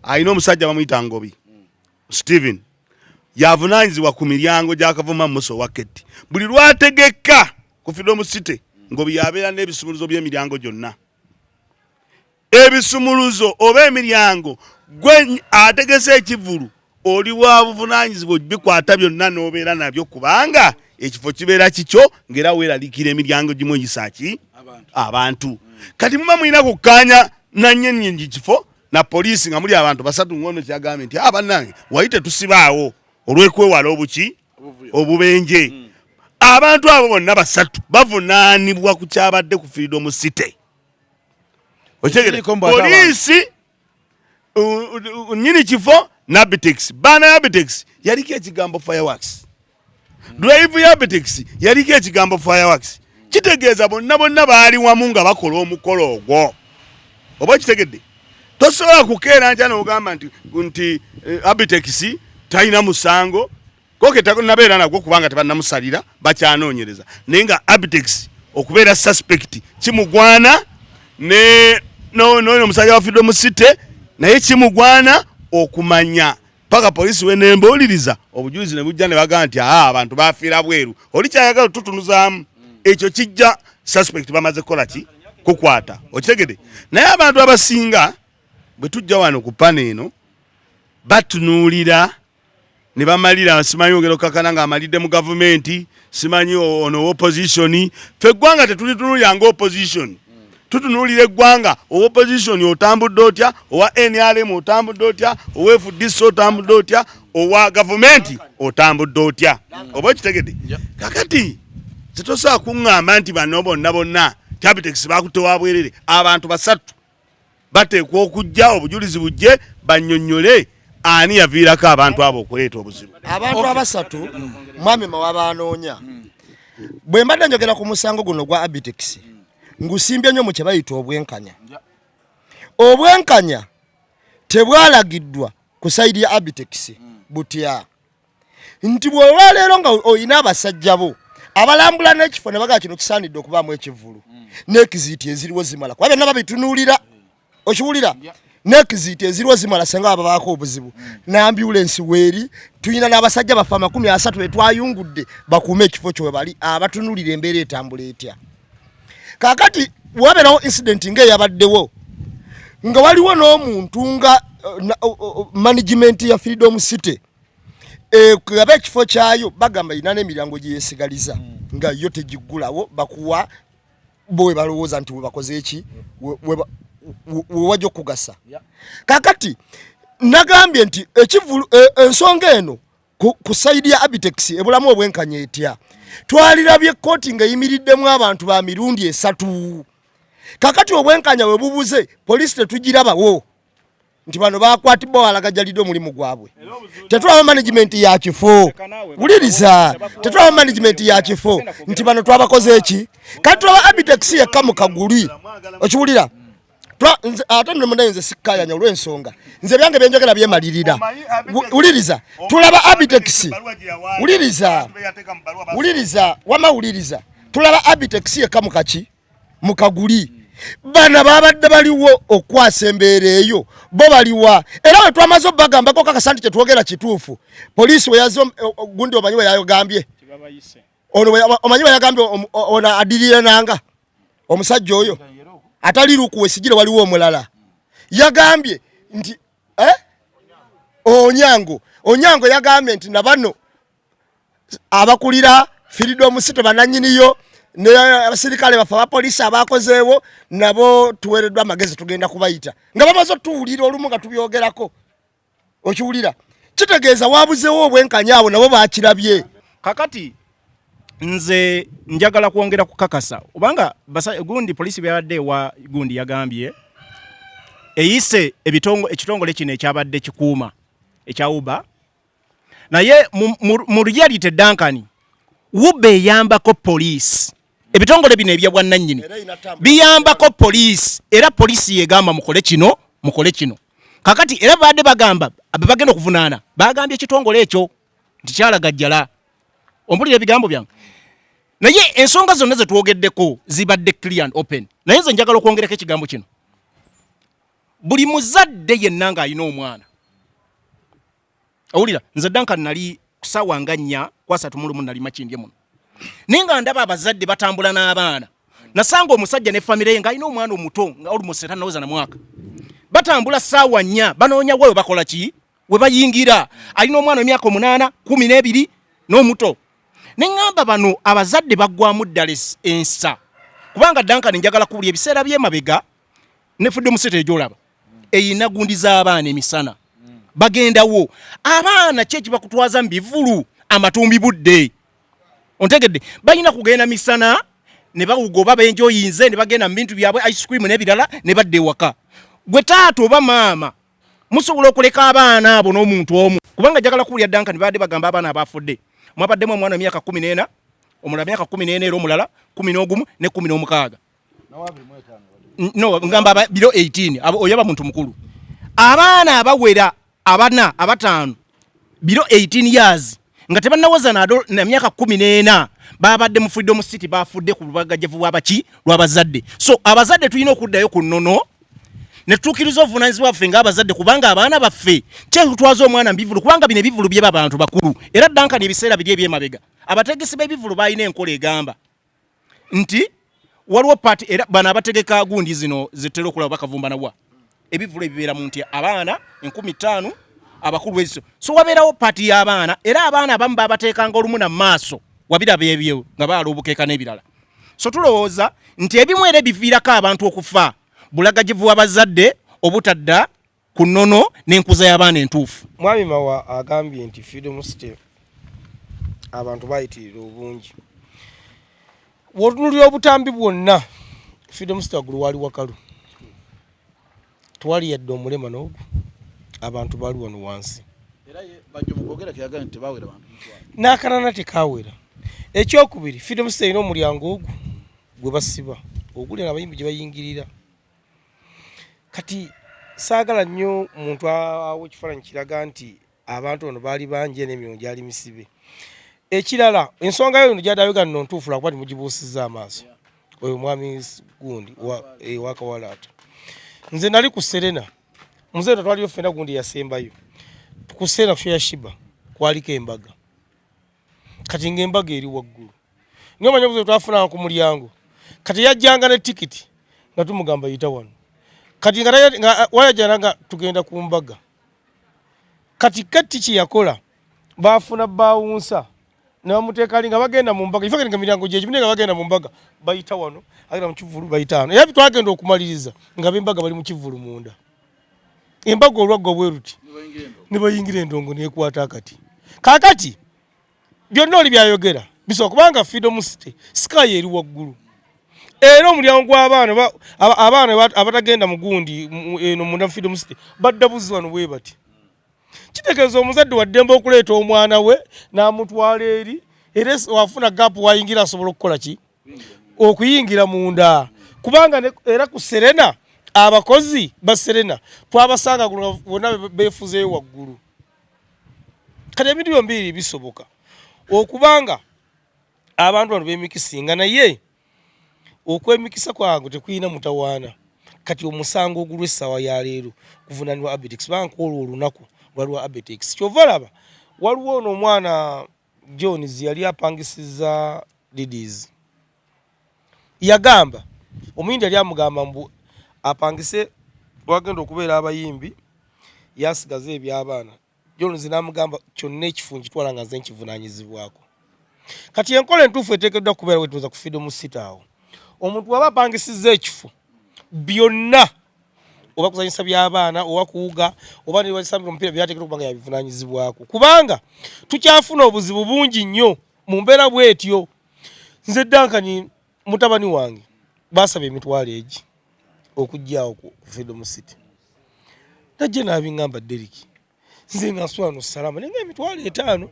alina omusajja bamuyita Ngobi Steven yavunaanyizibwa ku miryango gya Kavuma Musa Waketi buli lwategeka ku Freedom City Ngobi yabeera n'ebisumuluzo by'emiryango gyonna ebisumuluzo oba emiryango gwe ategese ekivulu oli wa buvunaanyizibwa bikwata byonna n'obeera nabyo kubanga ekifo kibeera kikyo ng'era weeralikira emiryango gimu egisaki abantu kati muba mulina kukkaanya nannyennyingi kifo na poliisi nga muli abantu 3 ngono kyagambye nti bannange wali tetusibaawo olw'okwewala obubenje abantu abo bonna 3 bavunaanibwa ku kyabadde ku Freedom City poliisi nnyini kifo na Abitex baana ya Abitex yaliko ekigambo fireworks drive ya Abitex yaliko ekigambo fireworks kitegeeza bonna baali wamu nga bakola omukolo ogwo oba kitegedde tosobola kukeera nja n'ogamba nti Abitex talina musango nabeera nagwo kubanga tebannamusalira bakyanoonyereza naye nga Abitex okubeera suspect kimugwana omusajja wafidde mu site naye kimugwana okumanya paka polisi wenembaoliriza obujulizi ne bujja ne bagamba nti abantu bafiira bweru oli kyayagala tutunuzaamu ekyo kijja suspect bamaze kukola ki kukwata okitegedde naye abantu abasinga bwe tujja wano ku pana eno batunuulira ne bamalira simanyi ogero kakana nga amalidde mu gavumenti simanyi ono opposition fe eggwanga tetulitunuulira nga opposition tutunuulira eggwanga opposition otambudde otya owa NRM otambudde otya owa FDC otambudde otya owa gavumenti otambudde otya oba kitegedde kakati zitosobola kuŋŋamba nti bano bonna Abitex bakutewa bwerere abantu basatu bateekwa okujja obujulizi bujje bannyonnyole ani yaviirako abantu abo okuleeta obuzibu abantu abasatu mwami mawabanoonya bwe mbadde njogera ku musango guno gwa Abitex ngusimbye nnyo mu kye bayita obwenkanya tebwalagiddwa ku sayidi ya Abitex butya nti bw'olwaleero nga oyina abasajja bo abalambula n'ekifo ne bagaa kino kisaanidde okubaamu ekivvulu n'ekiziiti eziriwo zimala kuba byonna babitunuulira okiwulira n'ekiziiti eziriwo zimala senga babaako obuzibu n'ambulensi weeri tuyina n'abasajja baffe 30 betwayungudde bakuume ekifo kye bali abatunuulira embeera etambula etya kakati wabeerawo incident ng'eyabaddewo nga waliwo n'omuntu nga management ya Freedom City yabe ekifo kyayo bagamba ina n'emiryango gye yeesigaliza nga yo tegiggulawo bakuwa bowe balowooza nti webakoze eki wewajja okugasa kakati nagambye nti ekivulu ensonga eno ku sayidi ya Abitex ebulamu obwenkanya etya twalirabye kooti ng'eyimiriddemu abantu ba mirundi 3 kakati obwenkanya we bubuze polisi tetugirabawo nti bano bakwatibwa walagajalidde omulimu gwabwe tetulaba management ya kifo wuliriza tetulaba management ya kifo nti bano twabakoze eki kati tulaba Abitex yekka mu kaguli okiwulira ate nno munaye nze sikkayanya olw'ensonga nze byange byenjogera byemalirira wuliriza tulaba Abitex wuliriza tulaba Abitex yekka mu kaguli bana babadde baliwo okwasa embeera eyo bo baliwa era bwe twamaze obagambako kakasanti kye twogera kituufu polisi we yazo gundi omanyi we yayogambye ono omanyi we yagambye ono adirire nanga omusajja oyo atali lukuwe sigire waliwo omulala yagambye nti onyango yagambye nti nabano abakulira Freedom City bananyiniyo ne abasirikale bafa abapolisi abakozeewo nabo tuwereddwa amagezi tugenda kubayita nga bamaze tuwulira olumu nga tubyogerako okiwulira kitegeeza wabuzeewo obwenkanyaawo nabo bakirabye kakati nze njagala kwongera kukakasa obanga gundi polisi byabadde wa gundi yagambye eyise ekitongole kino ekyabadde kikuuma ekyawuba naye mu reality Duncan wube eyambako polisi ebitongole bino ebya bwannannyini biyambako polisi era polisi yegamba mukole kino kakati era badde bagamba abe bagenda okuvunaana bagambye ekitongole ekyo nti kyalagajjala ompulira ebigambo byange naye ensonga zonna zetwogeddeko zibadde clear and open naye nze njagala okwongerako ekigambo kino buli muzadde yenna ng'alina omwana owulira nze Duncan nali kusawa nga 4 kwasa tumulumu nali makindye muno ninga ndaba abazadde batambula n'abaana nasanga omusajja ne famire ye ng'alina omwana omuto nga almost 5 na mwaka batambula sawa 4 banoonya wewe bakola ki we bayingira alina omwana emyaka 8 12 n'omuto nengamba bano abazadde baggwamu ddala ensa kubanga Duncan njagala kubulya ebiseera by'emabega ne Freedom City ejolaba eyina gundi z'abaana emisana bagendawo abaana kyeki bakutwaza mu bivulu amatumbi budde ontegedde balina kugenda misana ne bawugoba benjoyinze ne bagenda mu bintu byabwe ice cream n'ebirala ne badde ewaka gwe taata oba maama musobola okuleka abaana abo n'omuntu omu kubanga njagala kubulya Duncan badde bagamba abaana abafudde mwabaddemu omwana emyaka 14 omulala myaka 14 era omulala 11 ne 16 no ngamba biro 18 oyaba muntu mukulu abaana abawera abana abatano biro 18 years nga tebannawoza na myaka 14 babadde mu Freedom City bafudde ku lubagajevu bwabaki lwabazadde. So abazadde tulina okuddayo ku nnono ne tukiriza ovunaanyizibwa baffe ng'abazadde kubanga abaana baffe kyetutwaza omwana mbivulu kubanga bino ebivulu byeba abantu bakulu era Duncan ebiseera biri ebyemabega abategesi b'ebivulu balina enkola egamba nti waliwo pati era bana abategeka gundi zino zitera okulaba bakavumba nawa ebivulu ebibeera mu nti abaana 15 abakulu ezo so wabeerawo pati y'abaana era abaana abamu babateekanga olumu na maaso wabiraba ebyo nga baaloobukeeka n'ebirala so tulowooza nti ebimu era biviirako abantu okufa bulagajivu abazadde obutadda ku nnono n'enkuza y'abaana entuufu. Mwami Mawa agambye nti Freedom City abantu bayitirira obungi wotunulira obutambi bwonna Freedom City waggulu wali wakalu twali yadde omulema n'ogu abantu bali wano wansi era Bajjo mukogera kyaga nti bawera abantu n'akanana tekawera. Ekyokubiri Freedom City ino omulyango ogu gwe basiba oguli n'abayimbi gye bayingirira kati saagala nnyo muntu awo ekifaananyi kiraga nti abantu bano baali bangi n'emirimu gyali misibe. Ekirala ensonga yo gyadayoga nno ntuufu lwakuba timugibuusizza amaaso oyo mwami gundi wakawalaata nze nali ku Serena muzeero twaliyo ffena gundi yasembayo ku Serena kusho ya Shiba kwaliko embaga kati ng'embaga eri waggulu niyo manya muzeero twafunanga ku mulyango kati yajjanga ne tikiti nga tumugamba yita wano kati nga wayajjana nga tugenda ku mbaga kati kati kiyakola baafuna baawunsa namuteekali nga bagenda mu mbaga ifakeni nga miryango gye nga bagenda mu mbaga bayita wano agenda mu kivulu bayita wano era twagenda okumaliriza nga b'embaga bali mu kivulu munda embaga olwagga bweruti ne bayingira endongo neekwata akati kaakati byonna oli byayogera bisobola kubanga Freedom City sky eri waggulu era omulyango gw'abaana abaana abatagenda mu gundi eno munda Freedom City badda buzi wano bwe bati kitegeeza omuzadde waddembe okuleeta omwana we n'amutwala eri era wafuna gapu wayingira asobola okukola ki okuyingira munda kubanga era ku Serena abakozi ba Serena twabasanga bonna beefuzeeyo waggulu kati ebintu byombi bisoboka okubanga abantu bano beemikisinga naye okwemikisa kwangu tekulina mutawaana kati omusango ogulw'essaawa ya leero kuvunaanibwa Abtex banka olwo olunaku lwaliwo Abtex kyova laba waliwo ono omwana Jones yali apangisizza Didies yagamba omuyindi yali amugamba mbu apangise wagenda okubeera abayimbi yasigaze eby'abaana Jones n'amugamba kyonna ekifu nkitwala nga nze nkivunaanyizibwako kati enkola entuufu eteekeddwa kubeera wetuuza ku Freedom City awo omuntu waba apangisizza ekifu byonna oba kuzanyisa by'abaana oba kuwuga oba nebasambira omupiira byateekeddwa okuba nga yabivunaanyizibwako kubanga tukyafuna obuzibu bungi nnyo mu mbeera bwetyo. Nze Duncan mutabani wange baasaba emitwalo egi okujjaawo ku Freedom City najje n'abiŋŋamba Deriki nze nga nsula no salama naye emitwalo 5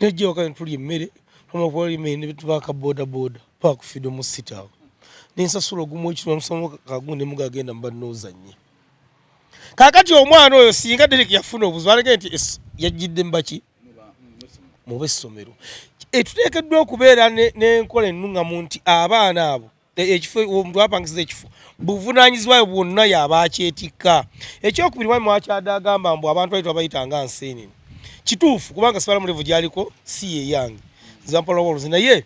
nejje waka ntuli emmere omukwali emmere ne tubaka boda pa ku Freedom City awo nensasula ogumu ekiro omusomo kagundi mugagenda mbannoozanye kaakati omwana oyo singa Deriki yafuna obuzibu alege nti yajjidde mbaki mu b'essomero tuteekeddwa okubeera n'enkola ennungamu nti abaana abo ekifo omuntu apangisiza ekifo buvunaanyizibwayo bwonna y'abakyetikka. Ekyokubiri mwami mwakyadde agamba mbu abantu bali twabayitanga nseenene kituufu kubanga sibala mulevu gyaliko si ye yange zampala woluzi naye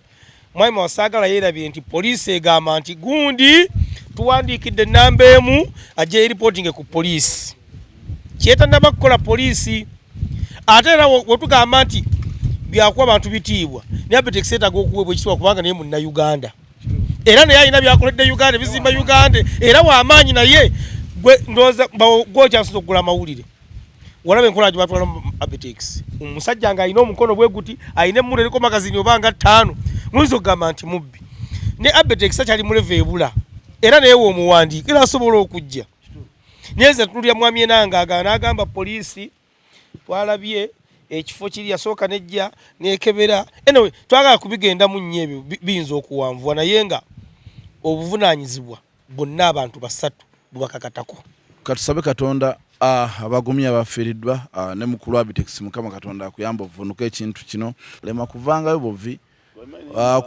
mwami wasaagala yeerabye nti poliisi egamba nti gundi tuwandiikidde ennamba emu ajja eripotinge ku poliisi kyetannaba kukola poliisi ate era wetugamba nti byakuwa abantu bitiibwa naye Abtex etaaga okuweebwa ekitiibwa kubanga naye munnayuganda era naye alina byakoledde Uganda bizimba Uganda era w'amaanyi naye ndowooza gw'okyasobola okugula amawulire walaba enkola gye batwala mu Abtex omusajja nga alina omukono bwe guti alina emmula eriko magazini oba nga 5 muyinza okugamba nti mubbi ne Abtex akyali mulevu ebula era naye w'omuwandiika era asobola okujja naye nze tulya mwami enanga n'agamba poliisi twalabye ekifo kiri yasooka nejja nekebera anyway twagala kubigenda mu nnyo ebyo biyinza okuwanvuwa naye nga obuvunaanyizibwa bonna abantu basatu bubakakatako katusabe Katonda abagumya abafiiriddwa ne mukulu Abitex Mukama Katonda akuyamba ovunuka ekintu kino lema kuvangayo buvi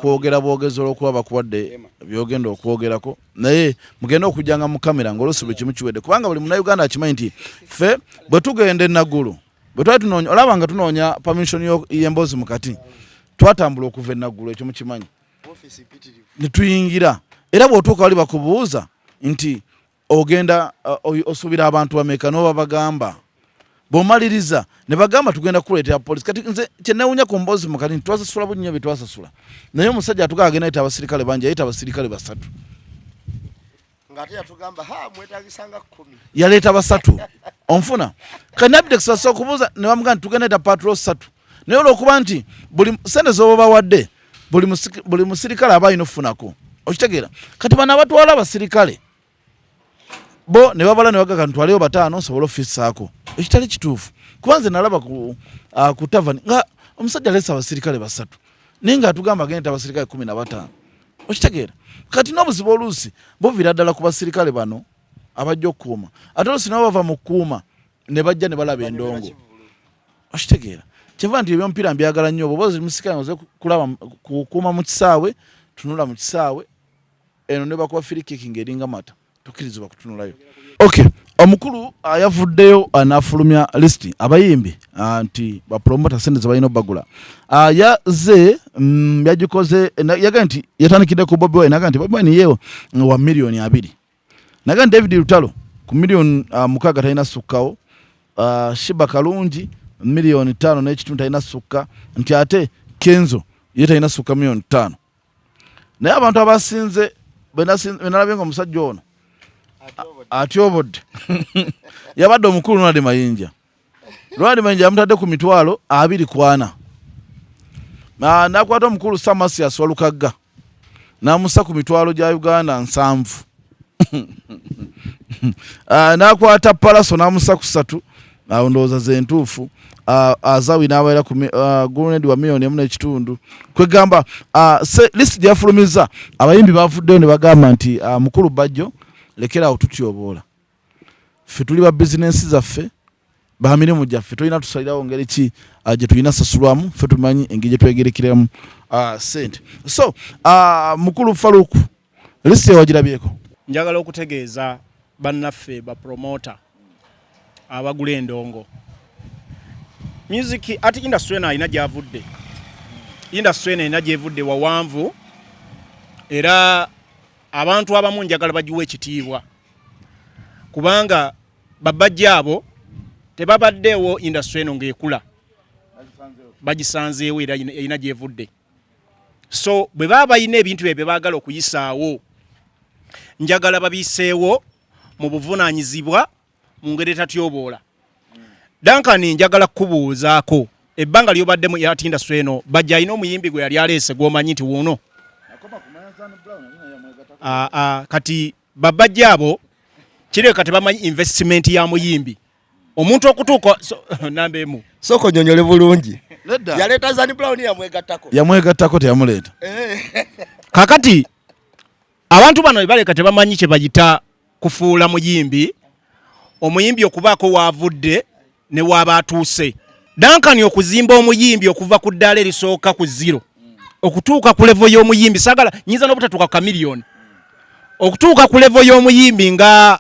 kwogera bwogezi olwokuba bakuwadde byogenda okwogerako naye mugenda okujjanga mu kamera ng'olusi buli kimu kiwedde kubanga buli munnayuganda akimanyi nti ffe bwe tugenda enaggulu bwe twali tunoonya olaba nga tunoonya permission y'emboozi mu kati twatambula okuva enaggulu ekyo mukimanyi ne tuyingira era bw'otuuka wali bakubuuza nti ogenda osuubira abantu bameka n'oba bagamba bw'omaliriza ne bagamba tugenda kukuleetera poliisi kati nze kyenewunya ku mboozi mu kati nti twasasula bunnyo bye twasasula naye omusajja atugaa agenda ayita abasirikale bangi yayita abasirikale basatu yaleeta basatu onfuna kati Abitex basa okubuuza ne bamugamba tugenda ayita patro ssatu naye olwokuba nti buli sente z'oba bawadde buli musirikale aba alina okufunako okitegeera kati bano abatwala abasirikale bo ne babala ne bagaga ntwaleyo bataano nsobola offisaako ekitali kituufu kuba nze nalaba ku tavani nga omusajja aleesa abasirikale basatu naye nga atugamba agenda abasirikale 15 okitegeera kati n'obuzibu oluusi buvira ddala ku basirikale bano abajja okukuuma ate oluusi nabo bava mu kukuuma ne bajja ne balaba endongo okitegeera kyeva nti ebyomupiira mbyagala nnyo obozi musirikale oze kulaba kukuuma mu kisaawe tunula mu kisaawe eno ne bakuba free kicking eringa mata tukirizibwa kutunulayo okay omukulu yavuddeyo anafulumya listi abayimbi nti bapromota sente ze balina obagula yaze yagikoze yaga nti yatandikidde ku Bobi Wine naga nti Bobi Wine yewe wa milioni 2 naga David Lutalo ku milioni 6 talina sukkawo Shiba Kalungi milioni 5 n'ekitundu talina sukka nti ate Kenzo ye talina sukka milioni 5 naye abantu abasinze benalabye nga omusajja ono atyobodde yabadde omukulu Ronald Mayinja yamutadde ku mitwalo 24 nakwata omukulu Samasias Walukagga namusa ku mitwalo gya Uganda 7 nakwata Palaso namusa ku 3 awo ndowooza ze ntuufu Azawi n'abaera ku Gulunedi wa milioni 1.5 kwegamba list gyafulumiza abayimbi bavuddeyo ne bagamba nti mukulu Bajjo lekera awo tutyoboola ffe tuli ba bizinensi zaffe ba mirimu gyaffe tulina tusalirawo ngeri ki gye tulina sasulwamu ffe tumanyi engeri gye twegerekeramu sente so mukulu Faruku list ewagirabyeko njagala okutegeeza bannaffe bapromota abagula endongo music ati industry ena ina gyavudde industry ena ina gyevudde wawanvu era abantu abamu njagala bagiwe ekitiibwa kubanga babajja abo tebabaddeewo industry eno ng'ekula bagisanzeewo era ina gyevudde so bwe baba balina ebintu ebyo baagala okuyisaawo njagala babiiseewo mu buvunaanyizibwa mu ngeri etatyoboola Dankani njagala kubuuzaako ebbanga lyobadde mu art industry eno bajja alina omuyimbi gwe yali aleese gw'omanyi nti wuno kati babajja abo kireka tebamanyi investment ya muyimbi omuntu okutuuka namba emu soko nyonyole bulungi yaleta Zani Brown yamwegattako teyamuleeta kakati abantu bano baleka tebamanyi kye bayita kufuula muyimbi omuyimbi okubaako waavudde ne waba atuuse Dankani okuzimba omuyimbi okuva ku ddala erisooka ku 0 okutuuka ku level y'omuyimbi sagala nyiza n'obutatuuka ku miliyoni okutuuka ku level y'omuyimbi nga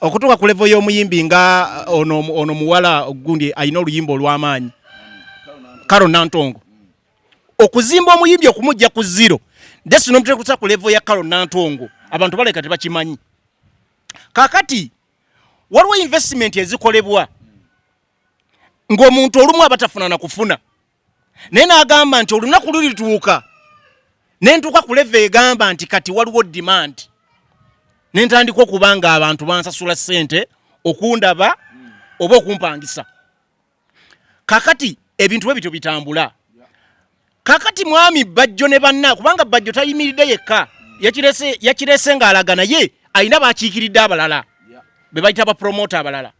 okutuuka ku level y'omuyimbi nga ono muwala gundi alina oluyimba olw'amaanyi Karo Nantongo okuzimba omuyimbi okumujja ku 0 ndesi n'omuteekusa ku level ya Karo Nantongo abantu baleka tebakimanyi kakati waliwo investment ezikolebwa ng'omuntu olumu abatafuna na kufuna naye n'agamba nti olunaku lulituuka nentuuka ku level egamba nti kati waliwo demand nentandika okuba nga abantu bansasula ssente okundaba oba okumpangisa kakati ebintu bwe bityo bitambula kakati mwami Bajjo ne banna kubanga Bajjo tayimiridde yekka yakirese ng'alaga naye alina bakiikiridde abalala be bayita bapromota abalala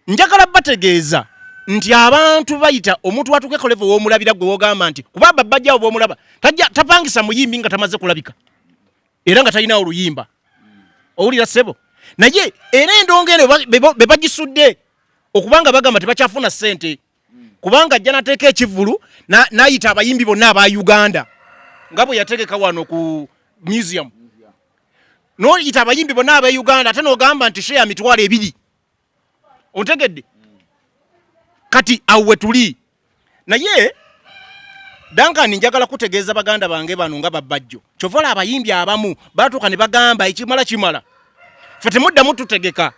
njagala bategeeza nti abantu bayita omuntu watuke kolevo w'omulabira gwe wogamba nti kuba Bajjo bw'omulaba tapangisa muyimbi nga tamaze kulabika era nga talina oluyimba owulira ssebo naye era endongeero be bagisudde okubanga bagamba tebakyafuna ssente kubanga ajja nateeka ekivulu n'ayita abayimbi bonna aba Uganda nga bwe yategeka wano ku museum n'oyita abayimbi bonna aba Uganda ate n'ogamba nti share mitwalo 2 ontegedde kati awe tuli naye Duncan njagala kutegeeza baganda bange bano nga Bajjo kyovola abayimbi abamu batuuka ne bagamba ekimala kimala ffe temuddamu tutegeka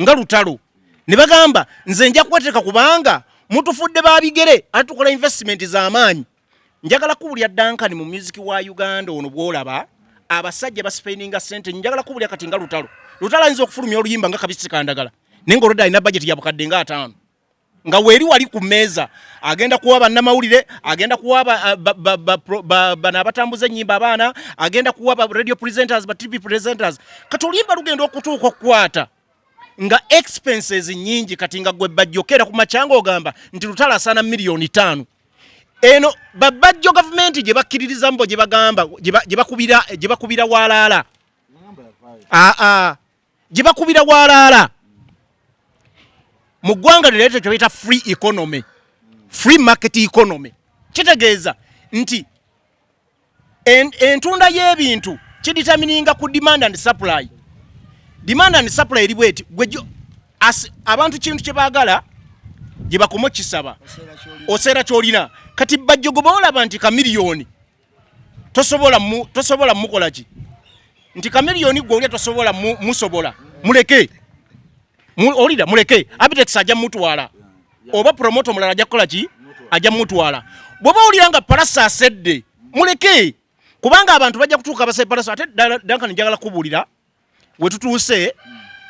nga lutalo ne bagamba nze nja kuweteeka kubanga mutufudde babigere ate tukola investment z'amaanyi njagala kubulya Duncan mu music wa Uganda ono bwolaba abasajja baspendinga sente njagala kubulya kati nga lutalo ayinza okufulumya oluyimba nga kabisi kandagala nenga oludde alina budget ya bukadde nga 5 nga weeri wali ku mmeeza agenda kuwa bannamawulire agenda kuwa bana abatambuza ennyimba abaana agenda kuwa radio presenters ba TV presenters kati oluyimba lugenda okutuuka okukwata nga expenses nyingi kati nga gwe Bajjo kera ku macanga ogamba nti lutalo asaana milioni 5 eno Bajjo government gye bakkiririza mbo gye bagamba gye bakubira walaala gye bakubira walaala mu ggwanga lirete kyo bita free economy free market economy kitegeeza nti entunda y'ebintu kidetermininga ku demand and supply eri bweti gwejo abantu kintu kye baagala gye bakomo kisaba oseera kyolina kati Bajjo go boolaba nti kamiliyoni tosobola mukola ki nti kamiliyoni gwe olya tosobola musobola muleke olida muleke Abtex ajja mutwala oba promoter mulala ajja kukola ki ajja mutwala bwoba oliranga palasa asedde muleke kubanga abantu bajja kutuuka abase palasa ate Duncan njagala kubulira we tutuuse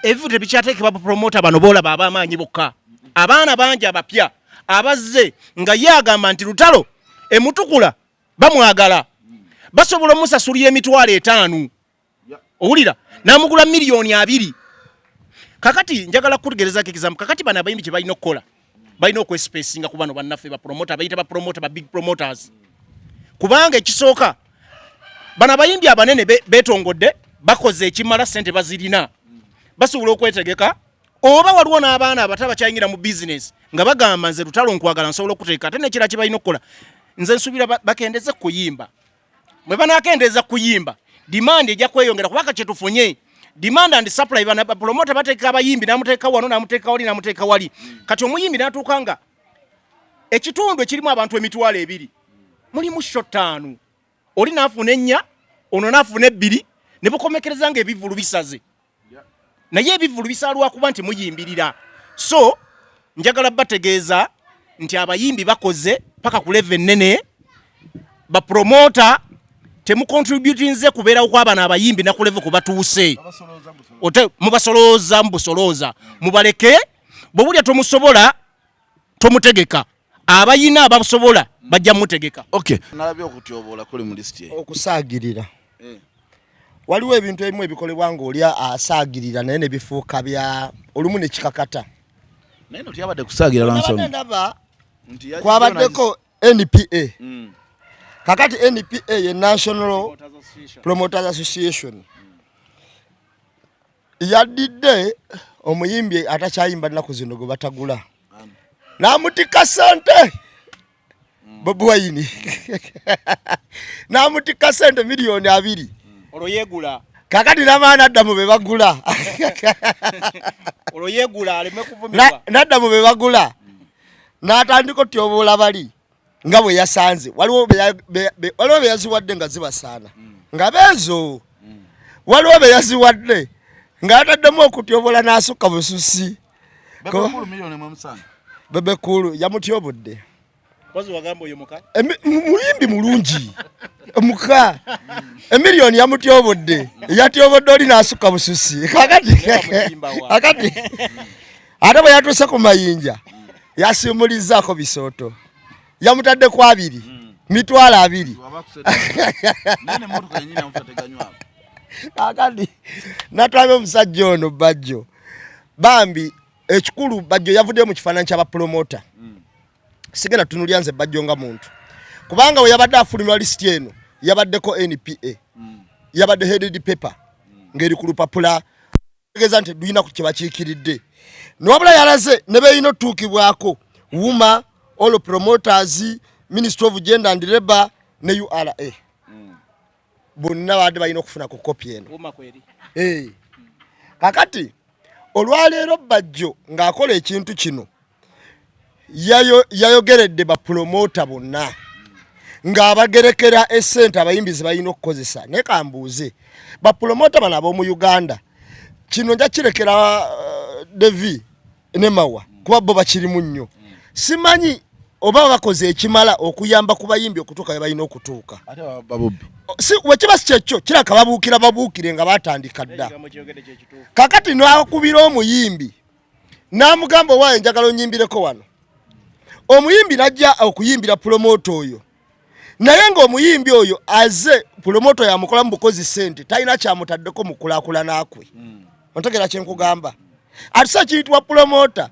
ebivude bikyateekebwa promoter bano boolaba ab'amaanyi bokka abaana bangi abapya abazze nga ye agamba nti lutalo emutukula bamwagala basobola omusasulira emitwalo 5 owulira n'amugula miliyoni 2 kakati njagala kutegereza ekizamu kakati bana abayimbi kye balina okukola balina okwespacinga ku bano bannaffe ba promoter bayita ba promoter ba big promoters kubanga ekisooka bana abayimbi abanene betongodde bakoze ekimala sente bazirina basobola okwetegeka oba waliwo n'abaana abato abakyayingira mu business nga bagamba nze lutalo nkwagala nsobola okuteeka ate nekira kye balina okukola nze nsuubira bakendeze kuyimba bwe banakendeza kuyimba demand ejja kweyongera kubanga kye tufunye demand and supply bana promoter bateeka abayimbi namuteeka wano namuteeka wali kati omuyimbi natuuka nga ekitundu ekirimu abantu emitwalo 2 mulimu shot 5 oli naafuna 4 ono naafuna 2 ne bukomekereza nga ebivulu bisaze naye ebivulu bisalwa kuba nti muyimbirira so njagala bategeeza nti abayimbi bakoze paka ku level nene ba promoter temu contributinze kubeera okwabana abayimbi na ku level kubatuuse mubasolooza mbusolooza mubaleke bwobulya tomusobola tomutegeka abayina abasobola bajja mutegeka okay nalabye okutyobola kuli mu list ye okusaagirira waliwo ebintu ebimu ebikolebwa ng'olya asaagirira naye ne bifuuka bya olumu ne kikakata naye notiyabadde kusaagira lansoni ndaba kwabaddeko NPA kakati NPA ye National Promoters Association yadidde omuyimbi atakyayimba nnaku zino gwe batagula namutika sente Bobi Wine namutika sente miliyoni 2 olwo yegula kakati n'abaana addamu be bagula olwo yegula aleme kuvumirwa n'addamu be bagula n'atandika otyoboola bali nga bwe yasanze waliwo be yaziwadde nga zibasaana nga beezo waliwo be yaziwadde ng'ataddemu okutyoboola n'asukka bususi Bebekulu yamutyobodde muyimbi mulungi muka emiliyoni yamutyobodde yatyobodde oli n'asukka bususi kakati ate bwe yatuuse ku mayinja yasimulizaako bisooto yamutadde ku 2 mitwalo 2 kakati natwabye omusajja ono Bajjo bambi ekikulu Bajjo yavudde mu kifaananyi ky'aba promoter sigenda tunulya nze Bajjo nga muntu kubanga we yabadde afulumya lisiti eno yabaddeko NPA yabadde headed paper ngeri ku lupapula tegeza nti duyina ku kibakiikiridde nobula yalaze ne beeyina otuukibwako WUMA all promoters Ministry of Gender and Labour ne URA bonna badde balina okufuna ku kopi eno kakati olwaleero Bajjo ng'akola ekintu kino yayogeredde ba promoter bonna ng'abagerekera essente abayimbi ze balina okukozesa ne kambuuze ba promoter bano ab'omu Uganda kino nja kirekera Devi ne Mawa kuba bo bakirimu nnyo simanyi oba bakoze ekimala okuyamba ku bayimbi okutuuka we balina okutuuka si wekiba si kyekyo kiraka babuukire nga batandika dda kakati n'akubira omuyimbi n'amugamba owaayo njagala onyimbireko wano omuyimbi najja okuyimbira promoter oyo naye ng'omuyimbi oyo aze promoter yamukolamu bukozi sente talina kyamutaddeko mu kulaakulana kwe ontegera kye nkugamba atisa kiyitibwa promoter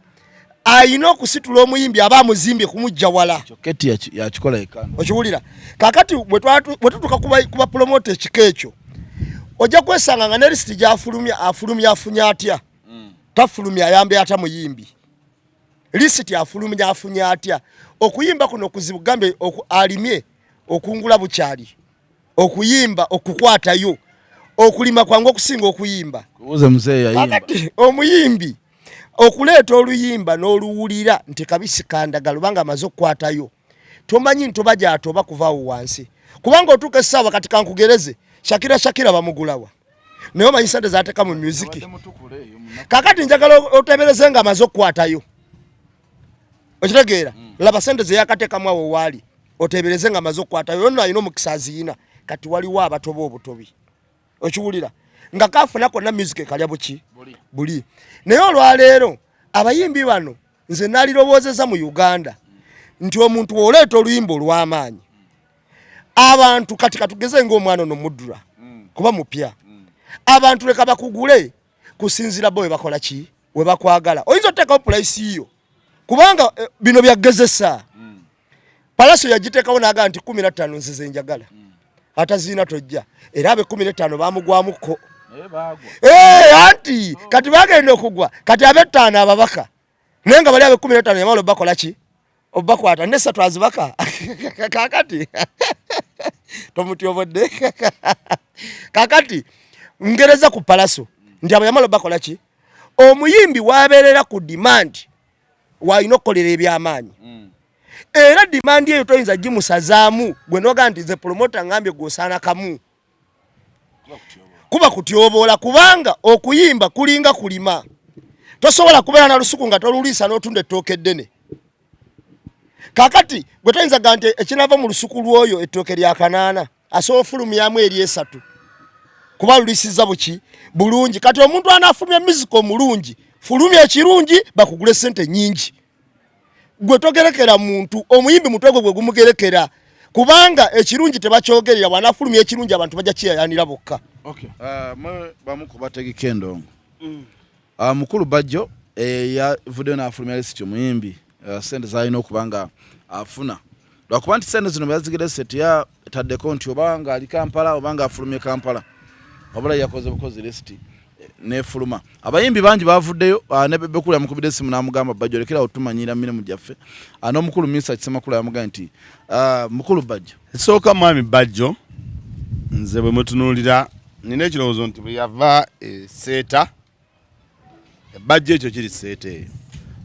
ayina okusitula omuyimbi aba amuzimbye kumujja wala keti yakikola ekano okiwulira kakati bwe tutuuka kuba promoter ekika ekyo ojja kwesanga nga ne lisiti gy'afulumya afunya atya tafulumya ayambe ata muyimbi lisiti afulumya afunya atya okuyimba kuno kuzibu gambe alimye okungula bukyali okuyimba okukwatayo okulima kwangu okusinga okuyimba kubuze mzee yayimba kakati omuyimbi okuleeta oluyimba n'oluwulira nti kabisi kandagalo banga amaze okukwatayo tomanyi ntoba gyatoba kuvaawo wansi kubanga otuuka essaawa kati kankugereze Shakira bamugulawa naye omanyi sente zaateeka mu music kakati njagala otebereze nga amaze okukwatayo okitegeera laba sente ze yakateekamu awo waali otebereze nga amaze okukwatayo yonna alina omukisa aziina kati waliwo abatoba obutobi okiwulira nga kafuna konna music kalya buki buli naye olwaleero abayimbi bano nze nalirowoozeza mu Uganda nti omuntu oleeta oluyimba olw'amaanyi abantu kati katugeze ng'omwana ono muddura kuba mupya abantu leka bakugule kusinzira bo we bakola ki we bakwagala oyinza oteekawo purayisi yo kubanga bino byagezesa palaso yagiteekawo n'agamba nti 15 nzize njagala ataziina tojja era abe 15 bamugwamuko anti kati bagenda okugwa kati abe 5 ababaka naye nga bali abe 15 yamala bakola ki obakwata nessa twazibaka kakati tomutyobodde kakati ngereza ku palaso ndi abayamala bakola ki omuyimbi waberera ku demand wayina okukolera ebyamaanyi era demand eyo toyinza gimusazaamu gwe noga nti ze promoter ngambye gwosaana kamu kuba kutyoboola kubanga okuyimba kulinga kulima tosobola kubeera na lusuku nga toluliisa n'otunda ettooke eddene kakati gwe toyinza ga nti ekinava mu lusuku lw'oyo ettooke lya kanaana asobola ofulumyamu eri 3 kuba lulisiza buki bulungi kati omuntu anafulumya music omulungi fulumya ekirungi bakugule sente nyingi gwe togerekera muntu omuyimbi mutwe gwe gumugerekera kubanga ekirungi tebakyogerera wanafulumya ekirungi abantu bajja kiyayanira bokka bamukubategi kendongo mukulu Bajjo yavuddeyo n'afulumya lisiti omuyimbi sente zalina okubanga afuna lwakuba nti sente zino byazigire seti yataddeko nti obanga ali Kampala obanga afulumye Kampala wabula yakoze bukozi lisiti nefuluma abayimbi bangi bavuddeyo ne Bebekulu yamukubidde essimu n'amugamba Bajjo lekera otumanyira mirimu gyaffe n'omukulu Misa Kisemakulu yamugamba nti mukulu Bajjo esooka mwami Bajjo nze bwe mutunuulira nina ekirowoozo nti bwe yava seeta Bajjo ekyo kiri seeta eyo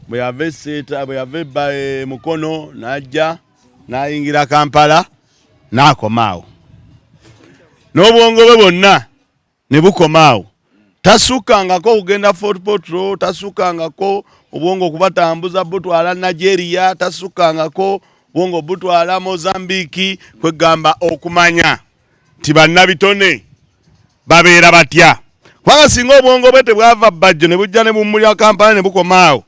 bwe yava eseeta bwe yava Mukono n'ajja n'ayingira Kampala n'akomaawo n'obwongo bwe bwonna ne bukomaawo tasukangako kugenda Fort Portal tasukangako obwongo kubatambuza butwala Nigeria tasukangako obwongo butwala Mozambique kwegamba okumanya nti bannabitone babeera batya kubanga singa obwongo bwe tebwava Bajjo ne bujja ne bumulya Kampala ne bukomaawo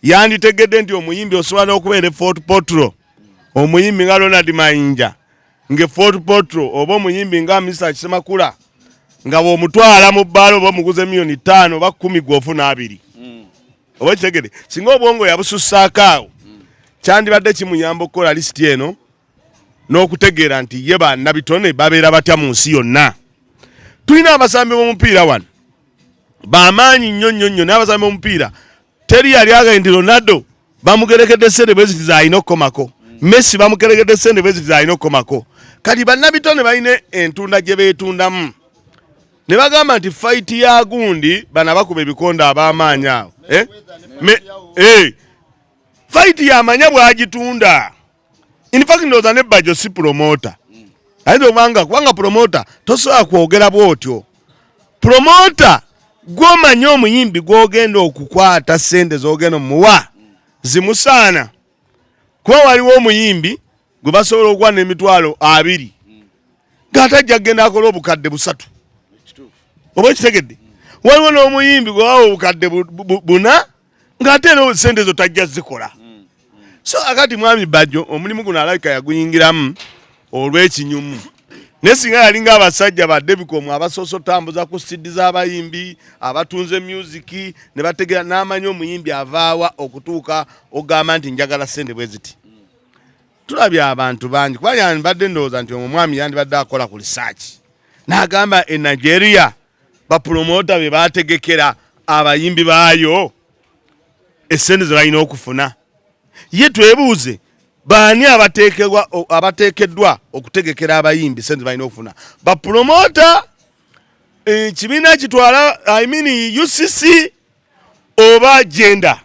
yanditegedde nti omuyimbi osobola okubeera Fort Portal omuyimbi nga Ronald Mayinja nge Fort Portal oba omuyimbi nga Misa Kisemakula nga bw'omutwala mu bbaala oba omuguze $5,000 oba 10 gw'ofuna 2 oba kitegere singa obwongo yabususaakaawo kyandibadde kimuyamba okukola lisiti eno n'okutegeera nti ye bannabitone babeera batya mu nsi yonna. Tulina abasambi b'omupiira wano bamaanyi nnyo n'abasambi b'omupiira teri yali agaye nti Ronaldo bamugerekedde sente bweziti zaalina okukomako, Messi bamugerekedde sente bweziti zaalina okukomako. Kati bannabitone balina entunda gye beetundamu ne bagamba nti fayiti ya gundi bana bakuba ebikonda ab'amaanyi awo fayiti yamanya bwagitunda. In fact ndowooza ne Bajjo si promota ayinza kubanga promota tosobola kwogera bw'otyo. Promota gw'omanya omuyimbi gw'ogenda okukwata sente z'ogenda omuwa zimusaana. Kuba waliwo omuyimbi gwe basobola okuwa n'emitwalo 2 ng'atajja kugenda akola obukadde 3 oba kitegedde. Waliwo n'omuyimbi gwe wawa obukadde 4 ng'ate era sente zo tajja zikola. So akati mwami Bajjo omulimu guno alabika yaguyingiramu olw'ekinyumu. Ne singa yalinga abasajja ba Debicom abasoso tambuza ku CD z'abayimbi abatunze music ne bategera n'amanyi omuyimbi avaawa okutuuka ogamba nti njagala sente bweziti. Tulabye abantu bangi kuba yandibadde ndowooza nti omwami yandibadde akola ku research n'agamba e Nigeria bapromota be bategekera abayimbi baayo essente ze balina okufuna. Ye twebuuze baani abateekeddwa okutegekera abayimbi sente balina okufuna? Bapromota kibiina kitwala UCC oba agenda.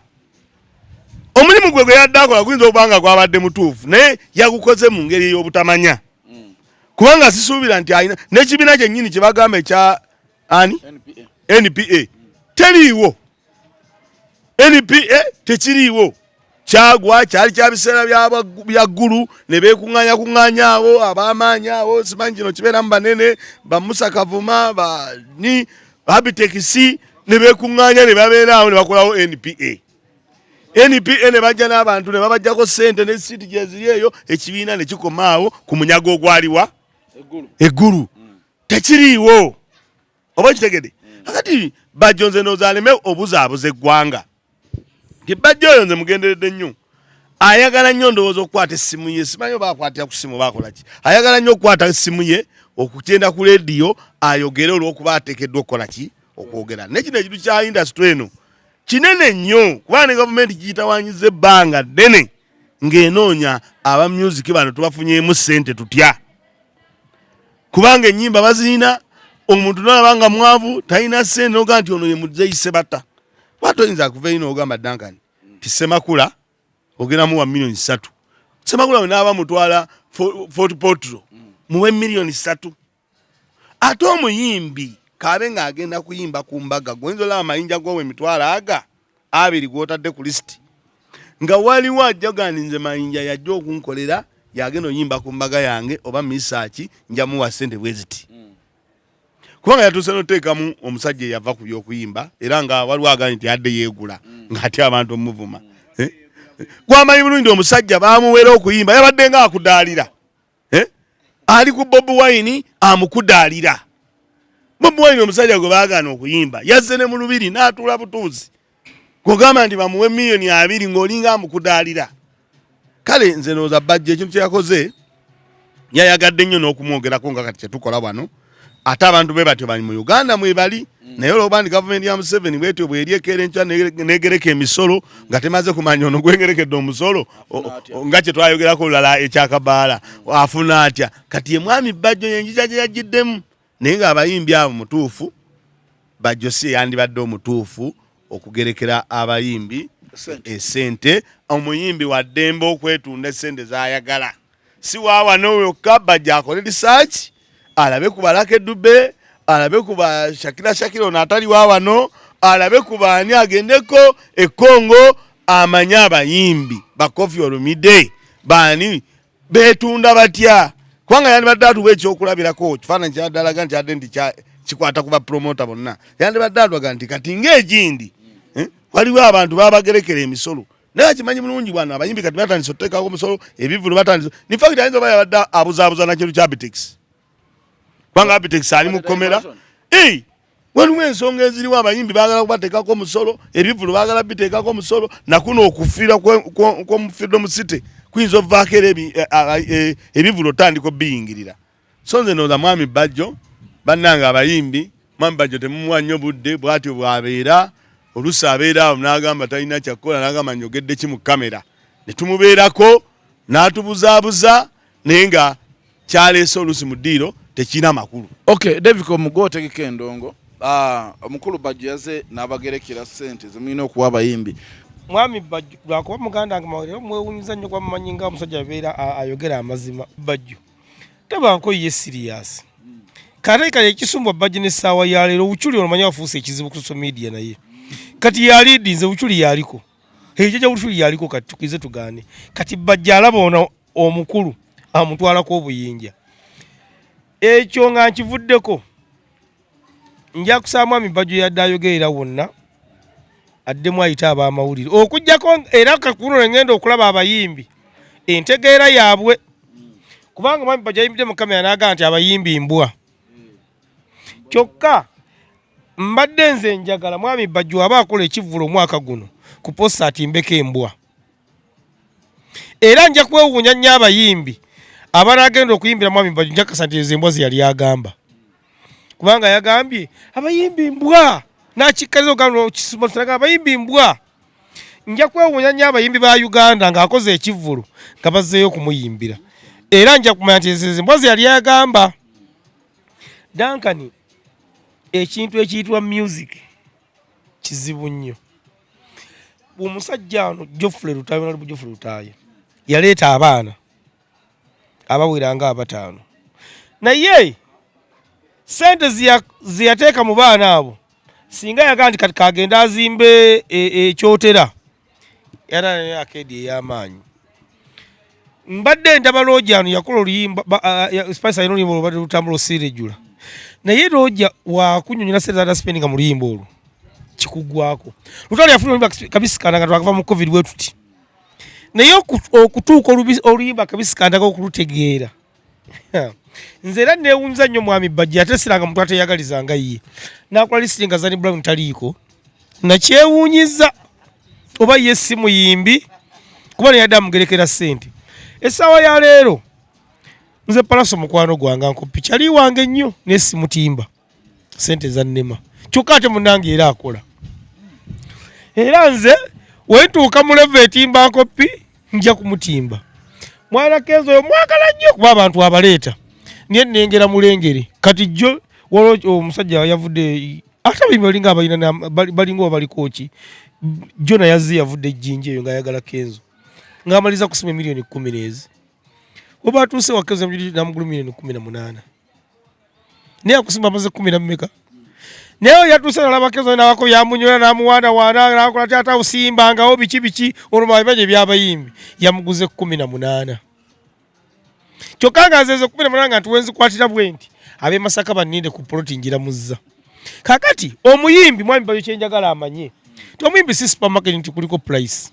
Omulimu gwe yadde akola guyinza okubanga gwabadde mutuufu naye yagukoze mu ngeri y'obutamanya. Kubanga sisuubira nti alina n'ekibiina kyennyini kye bagamba ekya NPA teriiwo. NPA tekiriiwo. Kyagwa kyali kya biseera bya ggulu ne beekuŋŋaanya awo ab'amaanyi awo simanyi kino kibeeramu banene ba Musa Kavuma ni Abitex ne beekuŋŋaanya ne babeera awo ne bakolawo NPA ne bajja n'abantu ne babajjako ssente ne siiti gye ziri eyo ekibiina ne kikoma awo ku munyago ogwaliwa eggulu. Tekiriiwo oba kitegedde. Akati Bajjo nze ndowooza aleme obuzaabuza eggwanga. Bajjo oyo nze mugenderedde nnyo. Ayagala nnyo ndowooza okukwata essimu ye. Simanyi oba akwatira ku ssimu bakola ki. Ayagala nnyo okukwata essimu ye okugenda ku leediyo ayogere olw'okuba ateekeddwa okukola ki okwogera. Nekino ekintu kya indasitule eno kinene nnyo kuba ne gavumenti giyitawanyiza ebbanga ddene ng'enoonya aba music bano tubafunyeemu ssente tutya. Kubanga ennyimba bazirina omuntu n'alabanga mwavu talina ssente n'ogamba nti ono ye muzeeyise bata. Watoyinza kuva ino ogamba Duncan ti Semakula ogeramu wa milioni 3. Semakula we n'aba mutwala Fort Portal muwe milioni 3. Ate omuyimbi kabe ng'agenda kuyimba ku mbaga gwenzo la amayinja gwowe emitwalo aga 2 gw'otadde ku lisiti nga waliwo ajjagani nze mayinja yajja okunkolera yagenda oyimba ku mbaga yange oba misaaki njamuwa ssente bweziti. Kubanga yatuuse n'oteekamu omusajja yava ku by'okuyimba era nga waliwo agambye nti adde yeegula ng'ate abantu omuvuma. Gwamanyi bulungi nti omusajja baamuweera okuyimba yabadde nga akudaalira. Ali ku Bobi Wine amukudaalira. Bobi Wine omusajja gwe baagaana okuyimba yazze ne mu lubiri n'atuula butuuzi. Gw'ogamba nti bamuwe milioni 2 ng'olinga amukudaalira. Kale nze ndowooza Bajjo ekintu kye yakoze yayagadde nnyo n'okumwogerako nga kati kye tukola wano. Ate abantu be batyo bali mu Uganda mwebali naye olwokuba nti gavumenti ya Museveni bwetyo bw'eryekera enkya negereka emisolo nga temaze kumanya ono gwengerekedde omusolo nga kye twayogerako olulala ekyakabaala afuna atya. Kati ye mwami Bajjo yenjija gye yagiddemu naye ng'abayimbi abo mutuufu Bajjo si yandibadde omutuufu okugerekera abayimbi essente. Omuyimbi wa ddembe okwetunda essente z'ayagala si waawano yokka Bajjo akole research alabe ku Balake Dube alabe ku ba Shakira ono atali waawano alabe ku baani agendeko e Congo amanya abayimbi ba Koffi Olomide baani beetunda batya. Kubanga yandibadde atuwa ekyokulabirako kifaananyi kyaddalaga nti adde nti kikwata ku bapromota bonna yandibadde atuwaga nti kati ng'egindi waliwo abantu babagerekera emisolo naye akimanyi bulungi bwana abayimbi kati batandise okuteekako omusolo ebivulu batandise in fact ayinza oba yabadde abuzaabuza na kintu kya Abitex. Kubanga Abitex ali mu kkomera waliwo ensonga eziriwo abayimbi baagala kubateekako omusolo ebivulu baagala biteekako omusolo nakuno okufiira kw'omufidde musite kuyinza ovaako era ebivulu otandika obiyingirira so nze nooza mwami Bajjo bannanga abayimbi mwami Bajjo temumuwa nnyo budde bw'atyo bw'abeera oluusi abeera awo n'agamba talina kyakkola n'agamba njogedde ki mu kamera ne tumubeerako n'atubuzaabuza naye nga kyaleese oluusi mu ddiiro tekirina makulu. Okay, David Omugo otegeka endongo. Omukulu Bajjo yaze n'abagerekera ssente zemulina okuwa abayimbi. Mwami Bajjo lwakuba muganda wange mawulire mwewunyiza nnyo kwa mumanyi nga omusajja abeera ayogera amazima. Bajjo tabanko ye serious. Kale ekisumbwa Bajjo n'essaawa ya leero Buchuli omanyi wafuuse ekizibu ku social media naye. Kati yalidinze Buchuli yaliko. Ejeje Buchuli yaliko kati tukize tugane. Kati Bajjo alaba ono omukulu amutwalako obuyinja. Ekyo nga nkivuddeko nja kusaba mwami Bajjo yadde ayogerera wonna addemu ayita ab'amawulire okujjako era kakuno ngenda okulaba abayimbi entegeera yaabwe kubanga mwami Bajjo ayimbidde mu kamera n'agamba nti abayimbi mbwa kyokka mbadde nze njagala mwami Bajjo aba akola ekivvulo omwaka guno ku posta atimbeko embwa era nja kwewuunya nnyo abayimbi abaragenda okuyimbira mwami Bajjo njakasa nti embwa ze yali agamba kubanga yagambye abayimbi mbwa nakikkaliza okugamba kisumba abayimbi mbwa nja kwewuunya nnyo abayimbi ba Uganda ng'akoze ekivvulu nga bazzeeyo okumuyimbira era nja kumanya nti embwa ze yali agamba Duncan ekintu ekiyitibwa music kizibu nnyo omusajja ono Geoffrey Lutaaya yaleeta abaana abawera nga 5 naye sente ziyateeka mu baana abo singa yagaa nti kati kagenda azimbe ekyotera era naye akedi ey'amaanyi mbadde ndaba looja ano yakola oluyimba spice ayina oluyimba olubadde lutambula osiirejjula naye looja wakunyonyola sente zadaspendinga mu luyimba olwo kikuggwako Lutalo yafuna oluyimba kabisikanda nga twakava mu covid bwe tuti naye okutuuka oluyimba kabisikanda okulutegeera nze era neewunza nnyo mwami Bajjo ate siranga muntu ateyagalizanga ye nakola lisitinga Zani Brown taliiko nakyewuunyiza oba ye si muyimbi kuba neyadde amugerekera ssente essaawa ya leero nze Palaso mukwano gwange nkopi kyali wange nnyo naye simutimba ssente zannema kyokka ate munnange era akola era nze wentuuka mu levo etimba nkopi nja kumutimba mwana Kenzo oyo mwagala nnyo kuba abantu abaleeta niye nnengera mulengere kati jjo waliwo omusajja yavudde ate abayimbi balinga abalina balinga oba balikoki jona yazze yavudde ejjinja eyo ng'ayagala Kenzo ng'amaliza kusima miliyoni 10 n'ezi oba atuuse wa Kenzo namugulu miliyoni 18 naye akusimba amaze 10 na mmeka naye yatuuse nalaba Kenzo nawako yamunyola namuwaanawaana nakola taata osimbangawo biki olwo mabibanye by'abayimbi yamuguze 18 kyokka nga nze 18 nga ntiwenzikwatira bwenti ab'e Masaka banninde ku poloti njira muzza kakati omuyimbi mwami Bajjo kyenjagala amanye omuyimbi si supermarket nti kuliko price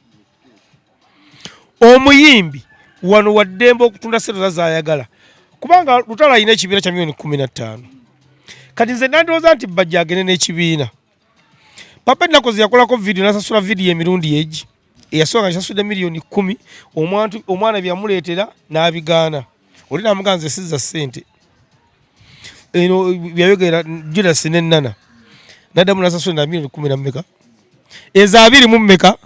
omuyimbi wano waddembe okutunda sente zayagala kubanga Lutalo alina ekibiina kya miliyoni 15 kati nze nandowooza nti Bajjo agende n'ekibiina papa ennaku yakolako vidiyo nasasula vidiyo emirundi egi eyasooka ngisasudde miliyoni 10 omwana byamuleetera n'abigaana oli namuganze sizza ssente eno byayogera Judas n'ennana naddamu nasasula na miliyoni 10 na mmeka ezo 2 mu mmeka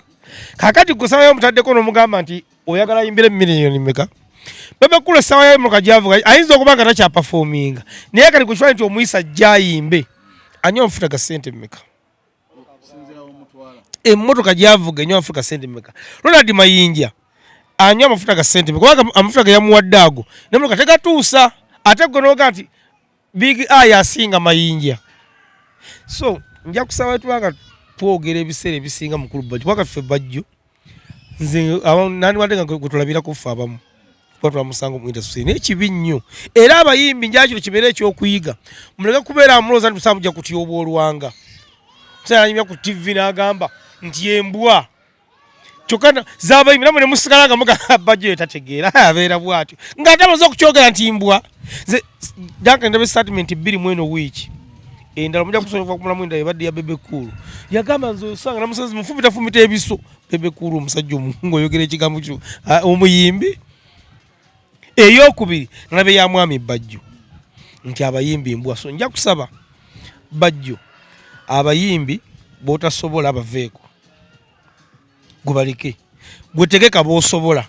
kakati gusabayo mutaddeko n'omugamba nti oyagala yimbire miliyoni mmeka bebe kula sawa yayo mukajavuga ayinza okuba nga takyapafominga naye kati kukifaanyi nti omuyisa ajjayimbe anywa amafuta ga ssente mmeka emmotoka gyavuga enywa amafuta ga ssente mmeka Ronald Mayinja anywa amafuta ga ssente mmeka kubanga amafuta ge yamuwadde ago nemmotoka tegatuusa ate gwe nooga nti Big Eye asinga Mayinja so nja kusaba tubanga twogera ebiseera ebisinga mukulu Bajjo kubanga ffe Bajjo nze nani wadde nga gwe tulabirako ffe abamu kwa Musango mu industry n'ekibi nnyo era abayimbi njakiro kibeere ekyokuyiga muleke kubeera amuloza nti tusamujja kutyoba olwanga kusanyimya ku TV n'agamba nti embwa kyokka z'abayimbi namwe ne musigala nga muga Bajjo etategeera abeera bwatyo ng'ate amaze okukyogera nti mbwa nze Duncan ndabe statement 2 mweno wiiki endala mujja kusooka kumulamu endala ebadde ya bebe kulu yagamba nze osanga namusazi mufumita ebiso bebe kulu omusajja omukungu oyogera ekigambo kyo omuyimbi eyokubiri nalabe ya mwami Bajjo nti abayimbi mbwa so nja kusaba Bajjo abayimbi botasobola baveeko gubalike gwetegeka bosobola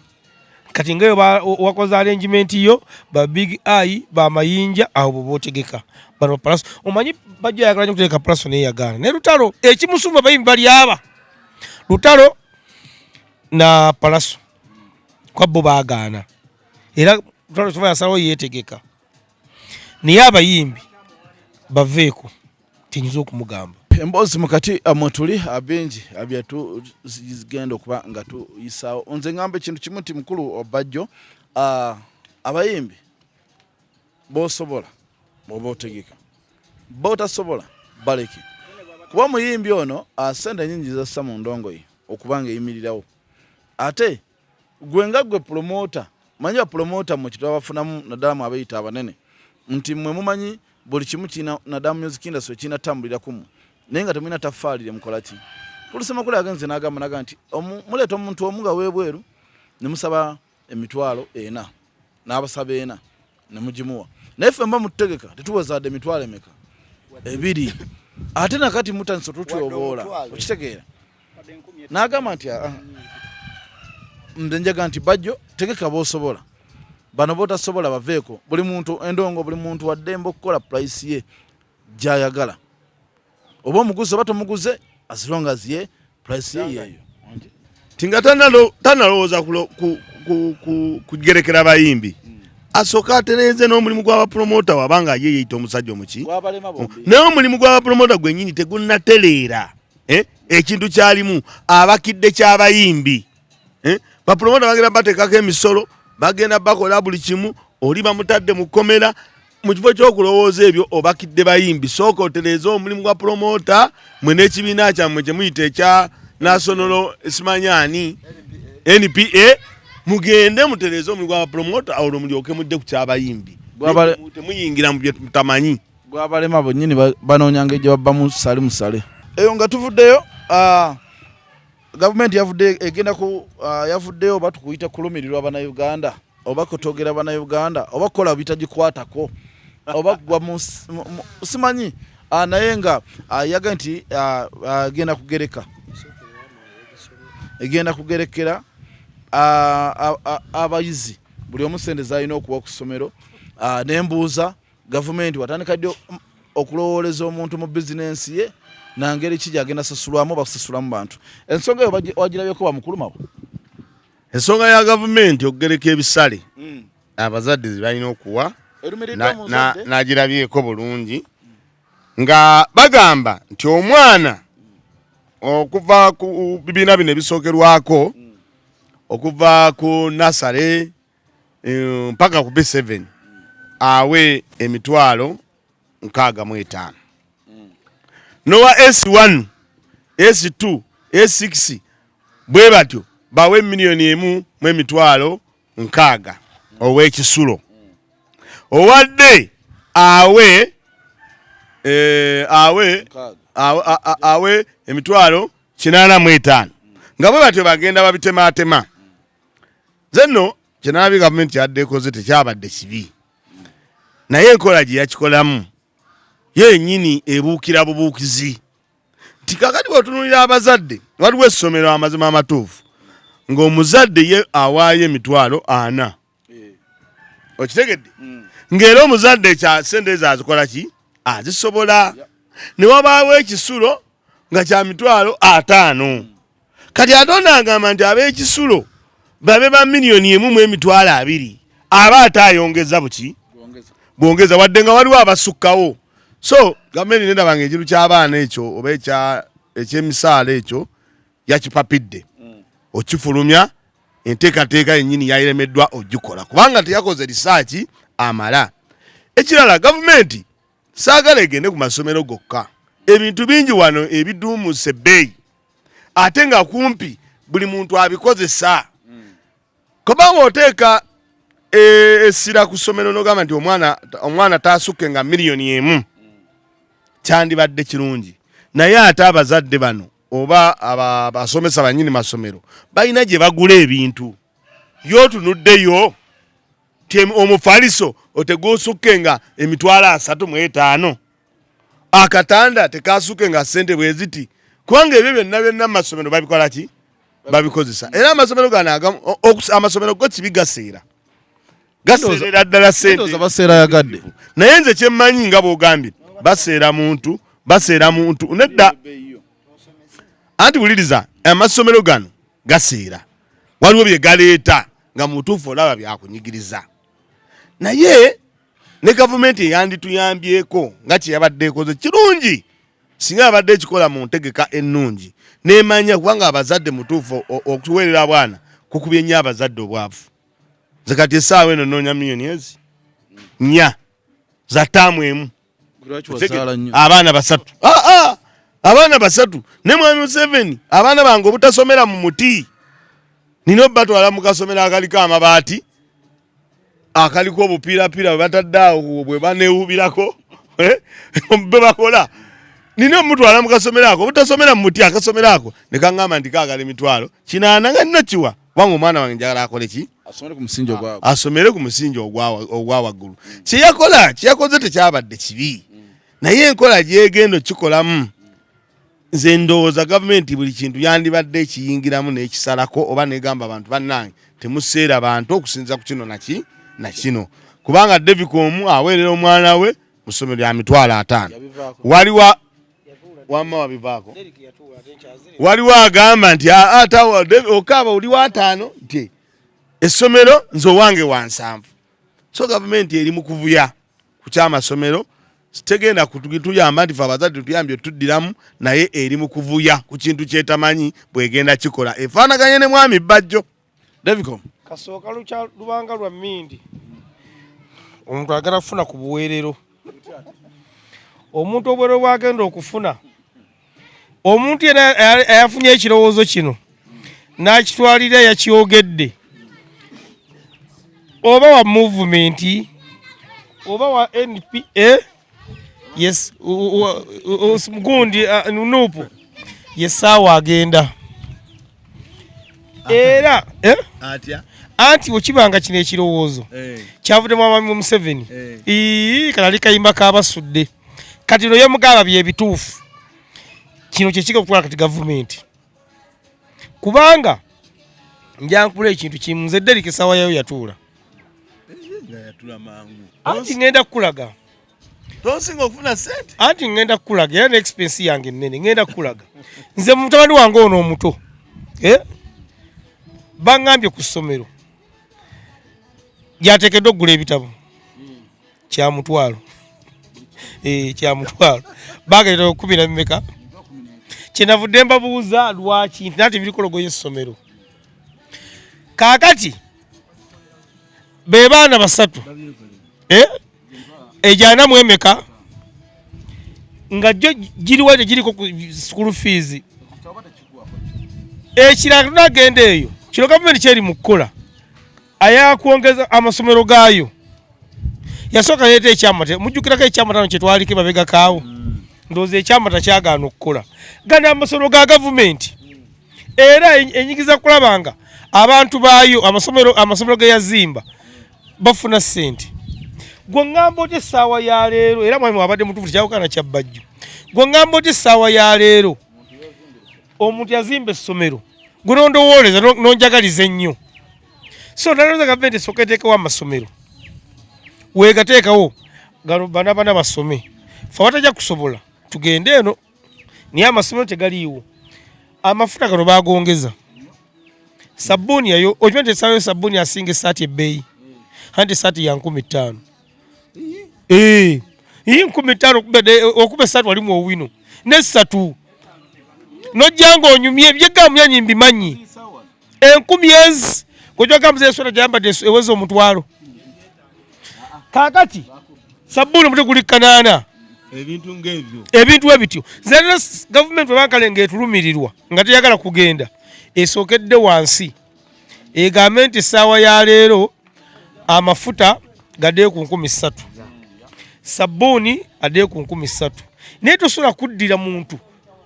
kati ngayo wakoze arrangement yo ba big eye ba mayinja aho botegeka bano plus omanyi Bajjo yagala nyo kutegeka plus ne yagana ne lutalo ekimusumba bayimbi bali aba lutalo na plus kwa bo bagana era lutalo tuva yasalo yetegeka ni abayimbi baveeko tinyizo kumugamba embozi mukati amotuli abenji abyatu zigenda okuba nga tuyisaawo nze ngambe kintu kimu ti mukulu Bajjo abayimbi bosobola boba otegeka botasobola baleki kuba muyimbi ono sente nyingi zassa mu ndongoyi okubanga eyimirirawo ate gwe promoter manya promoter mu kitu abafunamu nadamu abayita abanene nti mwe mumanyi buli kimu kina nadamu music industry kina tambulira kumu nenga temina tafalire mukolaki tulisema kule agenze nagamba nti muleta omuntu omuga webweru nemusaba emitwalo ena n'abasaba ena nemujimuwa nefe mba mutegeka tetuwazade emitwalo emeka ebiri ate nakati mutanso tutyobola okitegeera nagamba nti ndenjaga nti Bajjo tegeka bosobola bano botasobola baveeko buli muntu endongo buli muntu waddembo okukola price ye jayagala oba omuguze oba tomuguze as long as ye price ye yeyo tinga tanalowooza kugerekera bayimbi asooka atereeze n'omulimu gw'abapromota wabanga ye yeyita omusajja omuki naye omulimu gw'abapromota gwennyini tegunnatereera ekintu kyalimu abakidde ky'abayimbi bapromota bagenda bateekako emisolo bagenda bakola buli kimu oli bamutadde mu kkomera mu kifo ky'okulowooza ebyo obakidde bayimbi sooka otereeza omulimu gwa promota mwe n'ekibiina kyammwe kye muyita ekya national simanyani NPA mugende mutereeza omulimu gwa promota awo mulyoke mudde ku ky'abayimbi temuyingira mu bye tutamanyi gwabalema bonnyini banoonyanga ejja babba musale musale eyo nga tuvuddeyo gavumenti yavuddeyo oba tukuyita kulumirirwa bannayuganda oba kutogera bannayuganda oba kukola bitagikwatako oba gwa simanyi naye nga yaga nti egenda kugerekera abayizi buli omu sente zalina okuwa ku ssomero nembuuza gavumenti watandika ddi okulowooleza omuntu mu bizinensi ye nangeri ki gyagenda sasulwamu basasulamu bantu ensonga eyo wagirabyeko bamukulumawo ensonga ya gavumenti okugereka ebisale abazadde zibalina okuwa nagirabyeko bulungi nga bagamba nti omwana okuva ku bibiina bino ebisookerwako okuva ku nasale mpaka ku B7 awe emitwalo 65 nowa S1 S2 S6 bwe batyo bawe miliyoni 1 mu emitwalo 60 ow'ekisulo owadde awe emitwalo 85 nga bwe batyo bagenda babitematema zenno kyenalabi gavumenti yaddekoze tekyabadde kibi naye enkola gye yakikolamu yennyini ebuukira bubuukizi nti kakati bw'otunuulira abazadde waliwo essomero amazima amatuufu ng'omuzadde ye awaayo emitwalo 4 okitegedde ng'era omuzadde kya sente ezo azikola ki azisobola ne wabaawo ekisulo nga kya mitwalo 5 kati ate onagamba nti ab'ekisulo babe ba miliyoni 1 mu emitwalo 2 aba ate ayongeza buki bwongeza wadde nga waliwo abasukkawo so gavumenti nedabanga ekiru ky'abaana ekyo oba ekyemisaala ekyo yakipapidde okifulumya enteekateeka yennyini yayiremeddwa ogikola kubanga teyakoze risaaki amala ekirala gavumenti saagala egende ku masomero gokka ebintu bingi wano ebiduumuse ebbeeyi ate nga kumpi buli muntu abikozesa kubanga oteeka essira ku ssomero n'ogamba nti omwana taasukke nga miliyoni 1 kyandibadde kirungi naye ate abazadde bano oba abasomesa banyini masomero balina gye bagula ebintu yotunuddeyo omufaliso otegusukke nga emitwalo 35 akatanda tekasuke nga sente bweziti kubanga ebyo byonna amasomero babikola ki babikozesa era amasomero gano amasomero go kibigaseera gaseera ddala sente baseera yagadde naye nze kyemmanyi nga bwogambye baseera muntu nedda anti wuliriza amasomero gano gaseera waliwo bye galeeta nga mutuufu olaba byakunyigiriza naye ne gavumenti eyandituyambyeko nga kyeyabadde ekoze kirungi singa yabadde ekikola mu ntegeka ennungi nemanya kubanga abazadde mutuufu okuweerera abwana kukubye nnyo abazadde obwavu nze kati essaawa eno noonya miliyoni 4 za ttaamu emu abaana 3 abaana 3 ne mwami Museveni abaana bange obutasomera mu muti nina obatwala mu kasomero akaliko amabaati akaliko obupiirapiira bwe batadde awo bwe baneewubirako be bakola nina omutwala mu kasomero ako obutasomera mu muti akasomero ako ne kaŋŋamba nti kaagala emitwalo 8 nga nina kiwa wanga omwana wange njagala akole ki asomere ku musingi ogwa waggulu kyeyakoze tekyabadde kibi naye enkola gyegenda okikolamu nze ndowooza gavumenti buli kintu yandibadde ekiyingiramu n'ekisalako oba negamba abantu bannange temuseera bantu okusinza ku kino na kino kubanga David omu aweerera omwana we mu ssomero lya mitwalo 5 waliwo wamma wabivaako waliwo agamba nti okaaba oli wa 5 nti essomero nze owange wa 7 so gavumenti eri mu kuvuya ku kyamasomero tegenda kutuyamba nti fe abazadde tuyambye tuddiramu naye eri mu kuvuya ku kintu kyetamanyi bwegenda kikola efaanaganye ne mwami Bajjo Davico kasooka lubanga lwa mmindi omuntu agenda kufuna ku buweerero omuntu obwero bwagenda okufuna omuntu yena ayafunye ekirowoozo kino n'akitwalira yakyogedde oba wa movement oba wa NPA yes gundi nupu yesaawa agenda era anti okibanga kino ekirowoozo kyavuddemu Mwami Museveni kalali kayimba kabasudde kati no yemugaba byebituufu kino kyekiga okutwala kati gavumenti kubanga njankula ekintu kimu nze Derek essaawa yayo yatuula anti ngenda kukulaga tosinga okufuna sente anti ngenda kukulaga era n'expense yange nnene ngenda kukulaga nze mutabani wange ono omuto bangambye ku ssomero gyateekeddwa okugula ebitabo kyamutwalo kyamutwalo bagaleta 10 kyenavudde mbabuuza lwaki nti birikologoya essomero kaakati be baana 3 ejana mwemeka nga jjo giriwa giriko school fees ekirala tunagenda eyo kino gavumenti kyeri mu kukola ayakwongeza amasomero gaayo yasooka leeta ekyamata mujjukirako ekyamatano kyetwaliko emabega kaawo ndowooza ekyamata kyagaana okukola gana amasomero ga gavumenti era enyigiza kulabanga abantu baayo amasomero ge yazimba bafuna ssente gwe ngamba oti essaawa ya leero era mwami wabadde mutuufu tekyawukana kya Bajjo gwe ngamba oti essaawa ya leero omuntu yazimba essomero gwe nondowooleza nonjagaliza ennyo so nalowooza gavumenti esooka eteekawo amasomero weegateekawo gano bana basome fe batajja kusobola tugende eno naye amasomero tegaliiwo amafuta gano bagongeza sabbuuni yayo okimanyi nti essaawa yo sabbuuni asinga essaati ebbeeyi anti essaati ya 15 iyi 15 okuba essaatu walimu owino n'essatu nojja ng'onyumye byegamumyanyi mbimanyi 10 ezi kwekyogambuza esweta gyayambadde eweza omutwalo kaakati sabbuuni omuti guli 8 ebintu ebityo nzera gavumenti webankalenga etulumirirwa nga teyagala kugenda esookedde wansi egambe nti essaawa ya leero amafuta gaddeyo ku 3,000 sabbuuni addeyo ku 3,000 naye tosobola kuddira muntu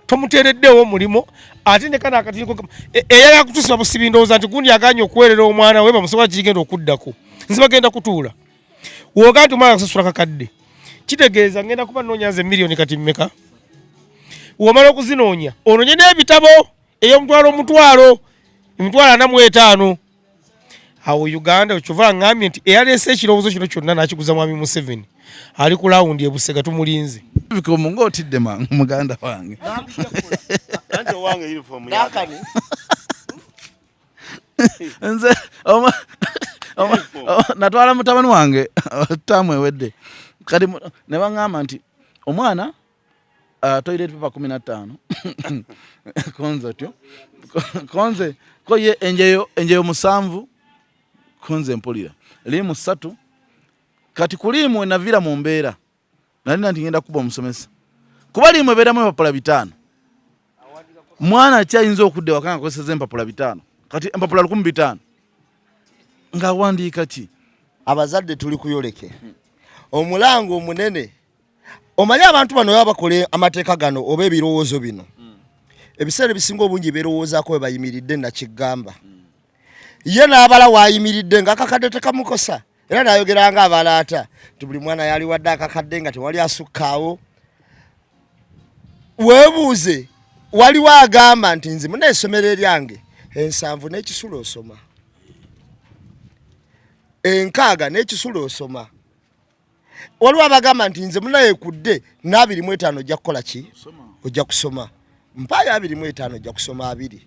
tomuteereddewo mulimo ate ne kana akatinko eyala kutusa busibi ndowooza nti gundi aganye okuweerera omwana we bamusobola kigenda okuddako nze bagenda kutuula woga nti omwana akusasula kakadde kitegeeza ngenda kuba noonya nze miliyoni kati mmeka womala okuzinoonya onoonye n'ebitabo ey'omutwalo emitwalo 45 awo Uganda kyova ngambye nti eyaleese ekirowoozo kino kyonna n'akiguza mwami Museveni ali ku lawundi ebusega tumulinze bikomo ng'otidde muganda wange ante wange uniform yakani nze natwala mutabani wange tamu ewedde kati ne baŋŋamba nti omwana toilet paper 15 konze tyo konze koye enjeyo 7 konze mpulira limu 3 kati kulimu enavira mu mbeera nali nanti ngenda kuba omusomesa kuba limu ebeeramu empapula 5 mwana kyayinza okudde wakanga kozeseza empapula 5 kati empapula 15 nga wandiika ki abazadde tuli kuyoleke omulango omunene omanyi abantu bano baba bakole amateeka gano oba ebirowoozo bino ebiseera ebisinga obungi berowoozaako bayimiridde nakigamba ye n'abala waayimiridde nga akakadde tekamukosa era nayogeranga abalaata nti buli mwana yali wadde akakadde nga tewali asukkaawo weebuuze waliwo agamba nti nze muna essomero eryange 7 n'ekisulo osoma 6 n'ekisulo osoma waliwo abagamba nti nze muna yekudde na 25 ojja kukola ki ojja kusoma mpayo 25 ojja kusoma 2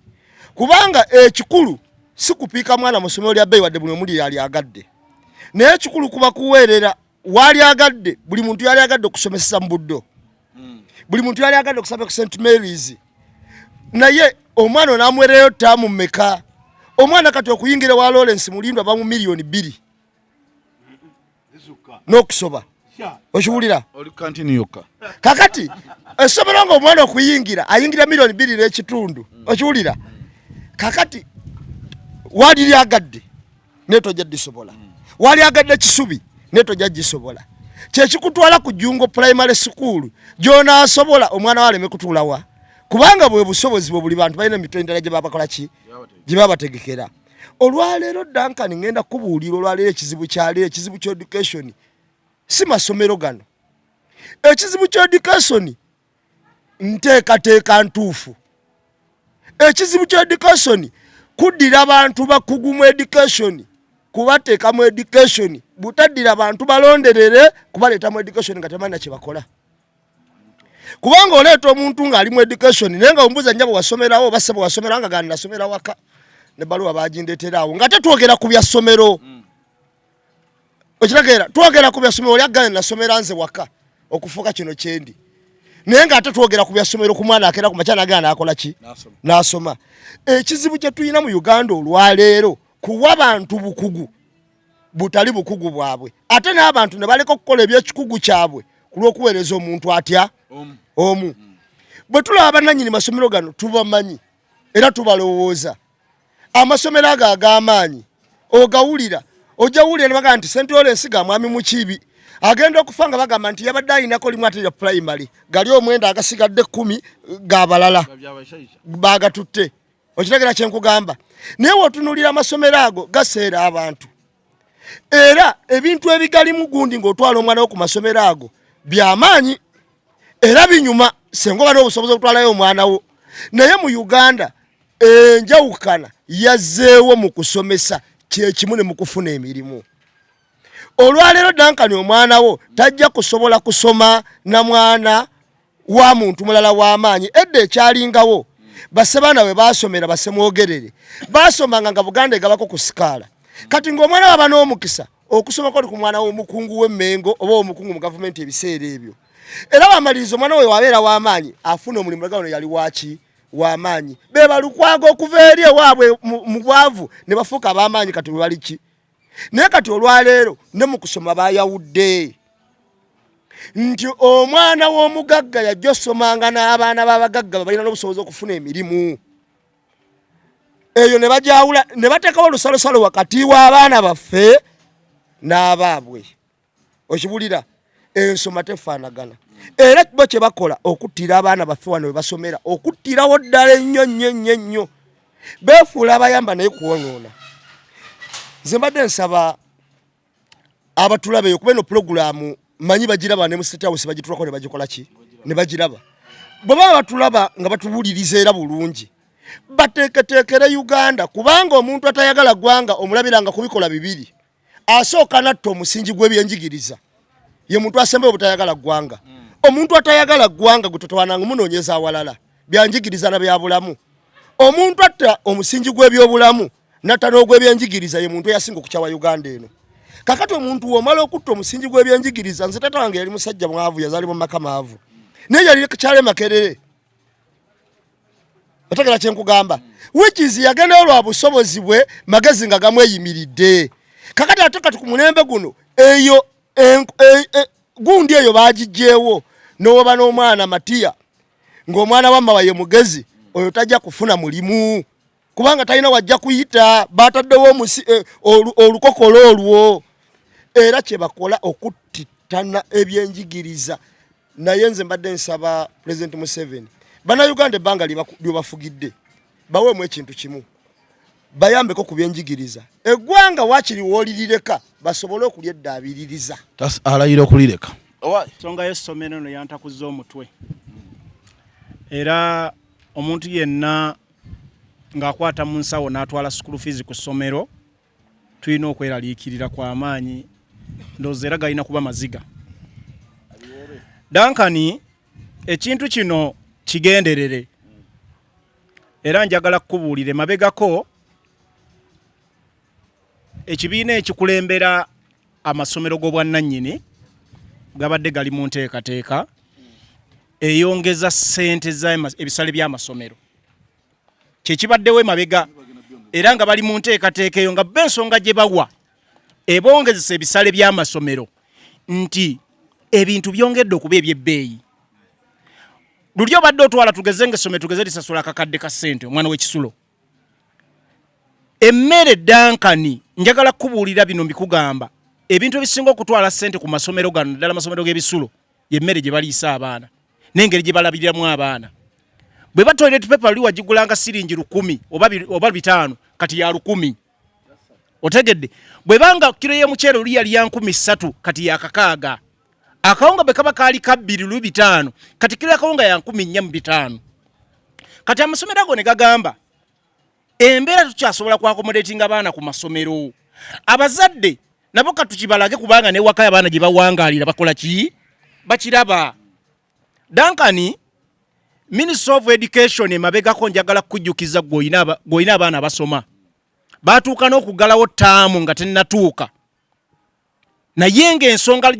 kubanga ekikulu si kupiika mwana mu ssomero lya bbeeyi wadde buli omuli yali agadde naye ekikulu kuba kuweerera wali agadde buli muntu yali agadde okusomesa mu buddo buli muntu yali agadde okusaba ku St Mary's naye omwana onamwereyo ttaamu mmeka omwana kati okuyingira wa Lawrence Mulindwa ba mu miliyoni 2 n'okusoba okiwulira oli kantini yokka kakati essomero ng'omwana okuyingira ayingira miliyoni 2 n'ekitundu okiwulira kakati wali lyagadde netojja disobola wali agadde kisubi netojja gisobola kyekikutwala ku Jungo Primary School gyona asobola omwana waleme kutuulawa kubanga bwe busobozi bwe buli bantu balina emitendera gye babakola ki gye babategekera olwaleero Duncan ngenda kubuulira olwaleero ekizibu kyaleero ekizibu kya education si masomero gano ekizibu kya education nteekateeka ntuufu ekizibu kya education kuddira abantu bakugu mu education kubateeka mu education butaddira abantu balonderere kubaleeta mu education nga temanyi kye bakola kubanga oleeta omuntu ng'ali mu education naye nga ombuuza nnyabo wasomerawo oba ssebo wasomerawo nga gandi nasomera waka ne baluwa bagindeeteraawo nga tetwogera ku bya ssomero okirageera twogera ku bya ssomero oli agane nasomera nze waka okufuuka kino kyendi naye nga ate twogera ku bya ssomero ku mwana akeera ku makya nagana nakola ki n'asoma ekizibu kye tulina mu Uganda olwaleero kuwa bantu bukugu butali bukugu bwabwe ate n'abantu ne baleka okukola ebyekikugu kyabwe ku lw'okuweereza omuntu atya omu bwe tulaba bannannyini masomero gano tubamanyi era tubalowooza amasomero ago ag'amaanyi ogawulira ojja wulira ne bagamba nti St Lawrence ga mwami Mukiibi agenda okufa nga bagamba nti yabadde ayinako limu ate lya primary gali omwenda agasigadde 10 g'abalala bagatutte okitegera kyenkugamba naye wotunulira amasomero ago gaseera abantu era ebintu ebigalimu gundi ng'otwala omwana wo ku masomero ago byamaanyi era binyuma senga oba n'obusobozi okutwalayo omwana wo naye mu Uganda enjawukana yazzeewo mu kusomesa kyekimu ne mu kufuna emirimu olwaleero Duncan omwana wo tajja kusobola kusoma na mwana wa muntu mulala w'amaanyi edda ekyalingawo basebaana we basomera basemwogerere basomanga nga Buganda egabako ku sikaala kati ng'omwana waba n'omukisa okusoma kwali ku mwana w'omukungu w'emmengo oba omukungu mu gavumenti ebiseera ebyo era bamaliriza omwana we wabeera w'amaanyi afuna omulimu lagano yali waki w'amaanyi be balukwaga okuva eri ewaabwe mu bwavu ne bafuuka ab'amaanyi kati we bali ki naye kati olwaleero ne mu kusoma bayawudde nti omwana w'omugagga yajja osomanga n'abaana b'abagagga balina n'obusobozi okufuna emirimu eyo ne bajawula ne bateekawo olusalosalo wakati w'abaana baffe n'abaabwe okibulira ensoma tefaanagana era bo kye bakola okuttira abaana baffe wano we basomera okuttirawo ddala ennyo beefuula abayamba naye kuwonoona. Nze mbadde nsaba abatulabe okuba eno pulogulaamu manyi bagiraba ne mu State House bagitulako ne bagikola ki ne bagiraba. Bwe baba batulaba nga batubuuliriza era bulungi bateeketeekere Uganda kubanga omuntu atayagala ggwanga omulabiranga kubikola bibiri. Asooka natta omusingi gw'ebyenjigiriza ye muntu asembe obutayagala ggwanga. Omuntu atayagala ggwanga gutotowananga munoonyeza awalala byanjigiriza na byabulamu. Omuntu atta omusingi gw'ebyobulamu natta n'ogw'ebyenjigiriza ye muntu eyasinga okukyawa Uganda eno. Kakati omuntu womala okutta omusingi gw'ebyenjigiriza, nze tata wange yali musajja mwavu yazali mu maka maavu naye yali kyale makerere. Otegera kye nkugamba which is yagendayo lwa busobozi bwe magezi nga gamweyimiridde. Kakati ate kati ku mulembe guno eyo gundi eyo baagijjeewo n'oba n'omwana Matiya ng'omwana wamma waye mugezi oyo tajja kufuna mulimu kubanga talina wajja kuyita bataddewo olukokolo olwo. Era kye bakola okuttitana ebyenjigiriza. Naye nze mbadde nsaba President Museveni Bannayuganda ebbanga lyobafugidde baweemu ekintu kimu bayambeko ku byenjigiriza eggwanga waakiri woolirireka basobole okulyeddaabiririza. Alayira okulireka nsonga y'essomero eno yantakuzza omutwe era omuntu yenna ng'akwata mu nsawo n'atwala school fees ku ssomero tulina okweraliikirira kw'amaanyi ndowooza era galina kuba maziga. Dankani ekintu kino kigenderere era njagala kukubuulire mabegako ekibiina ekikulembera amasomero g'obwannannyini gabadde gali mu nteekateeka eyongeza ssente ebisale by'amasomero kyekibaddewo emabega era nga bali mu nteekateeka eyo nga b'ensonga gye bawa ebongezesa ebisale by'amasomero nti ebintu byongedde okuba eby'ebbeeyi. Luli obadde otwala tugeze ng'essomero tugeze lisasula akakadde ka ssente omwana w'ekisulo. Emmere Dankani njagala kukubuulira bino mbikugamba ebintu ebisinga okutwala ssente ku masomero gano ddala amasomero g'ebisulo y'emmere gye baliisa abaana n'engeri gye balabiriramu abaana. Bwe ba toilet paper luli wagigulanga siringi 100 oba 5 kati ya 100. Otegedde bwe banga kilo y'omuceere luli yali ya 13 kati ya 6. Akawunga bwe kaba kaali ka 2.5 kati kilo akawunga ya 14.5. Kati amasomero ago ne gagamba embeera tukyasobola ku accommodating abaana ku masomero. Abazadde nabo katukibalage kubanga ne waka abaana gye bawangaalira bakola ki bakiraba. Dankani Minister of Education emabegako njagala kujjukiza gwoyina abaana basoma batuuka n'okugalawo ttaamu nga tennatuuka naye ng'ensonga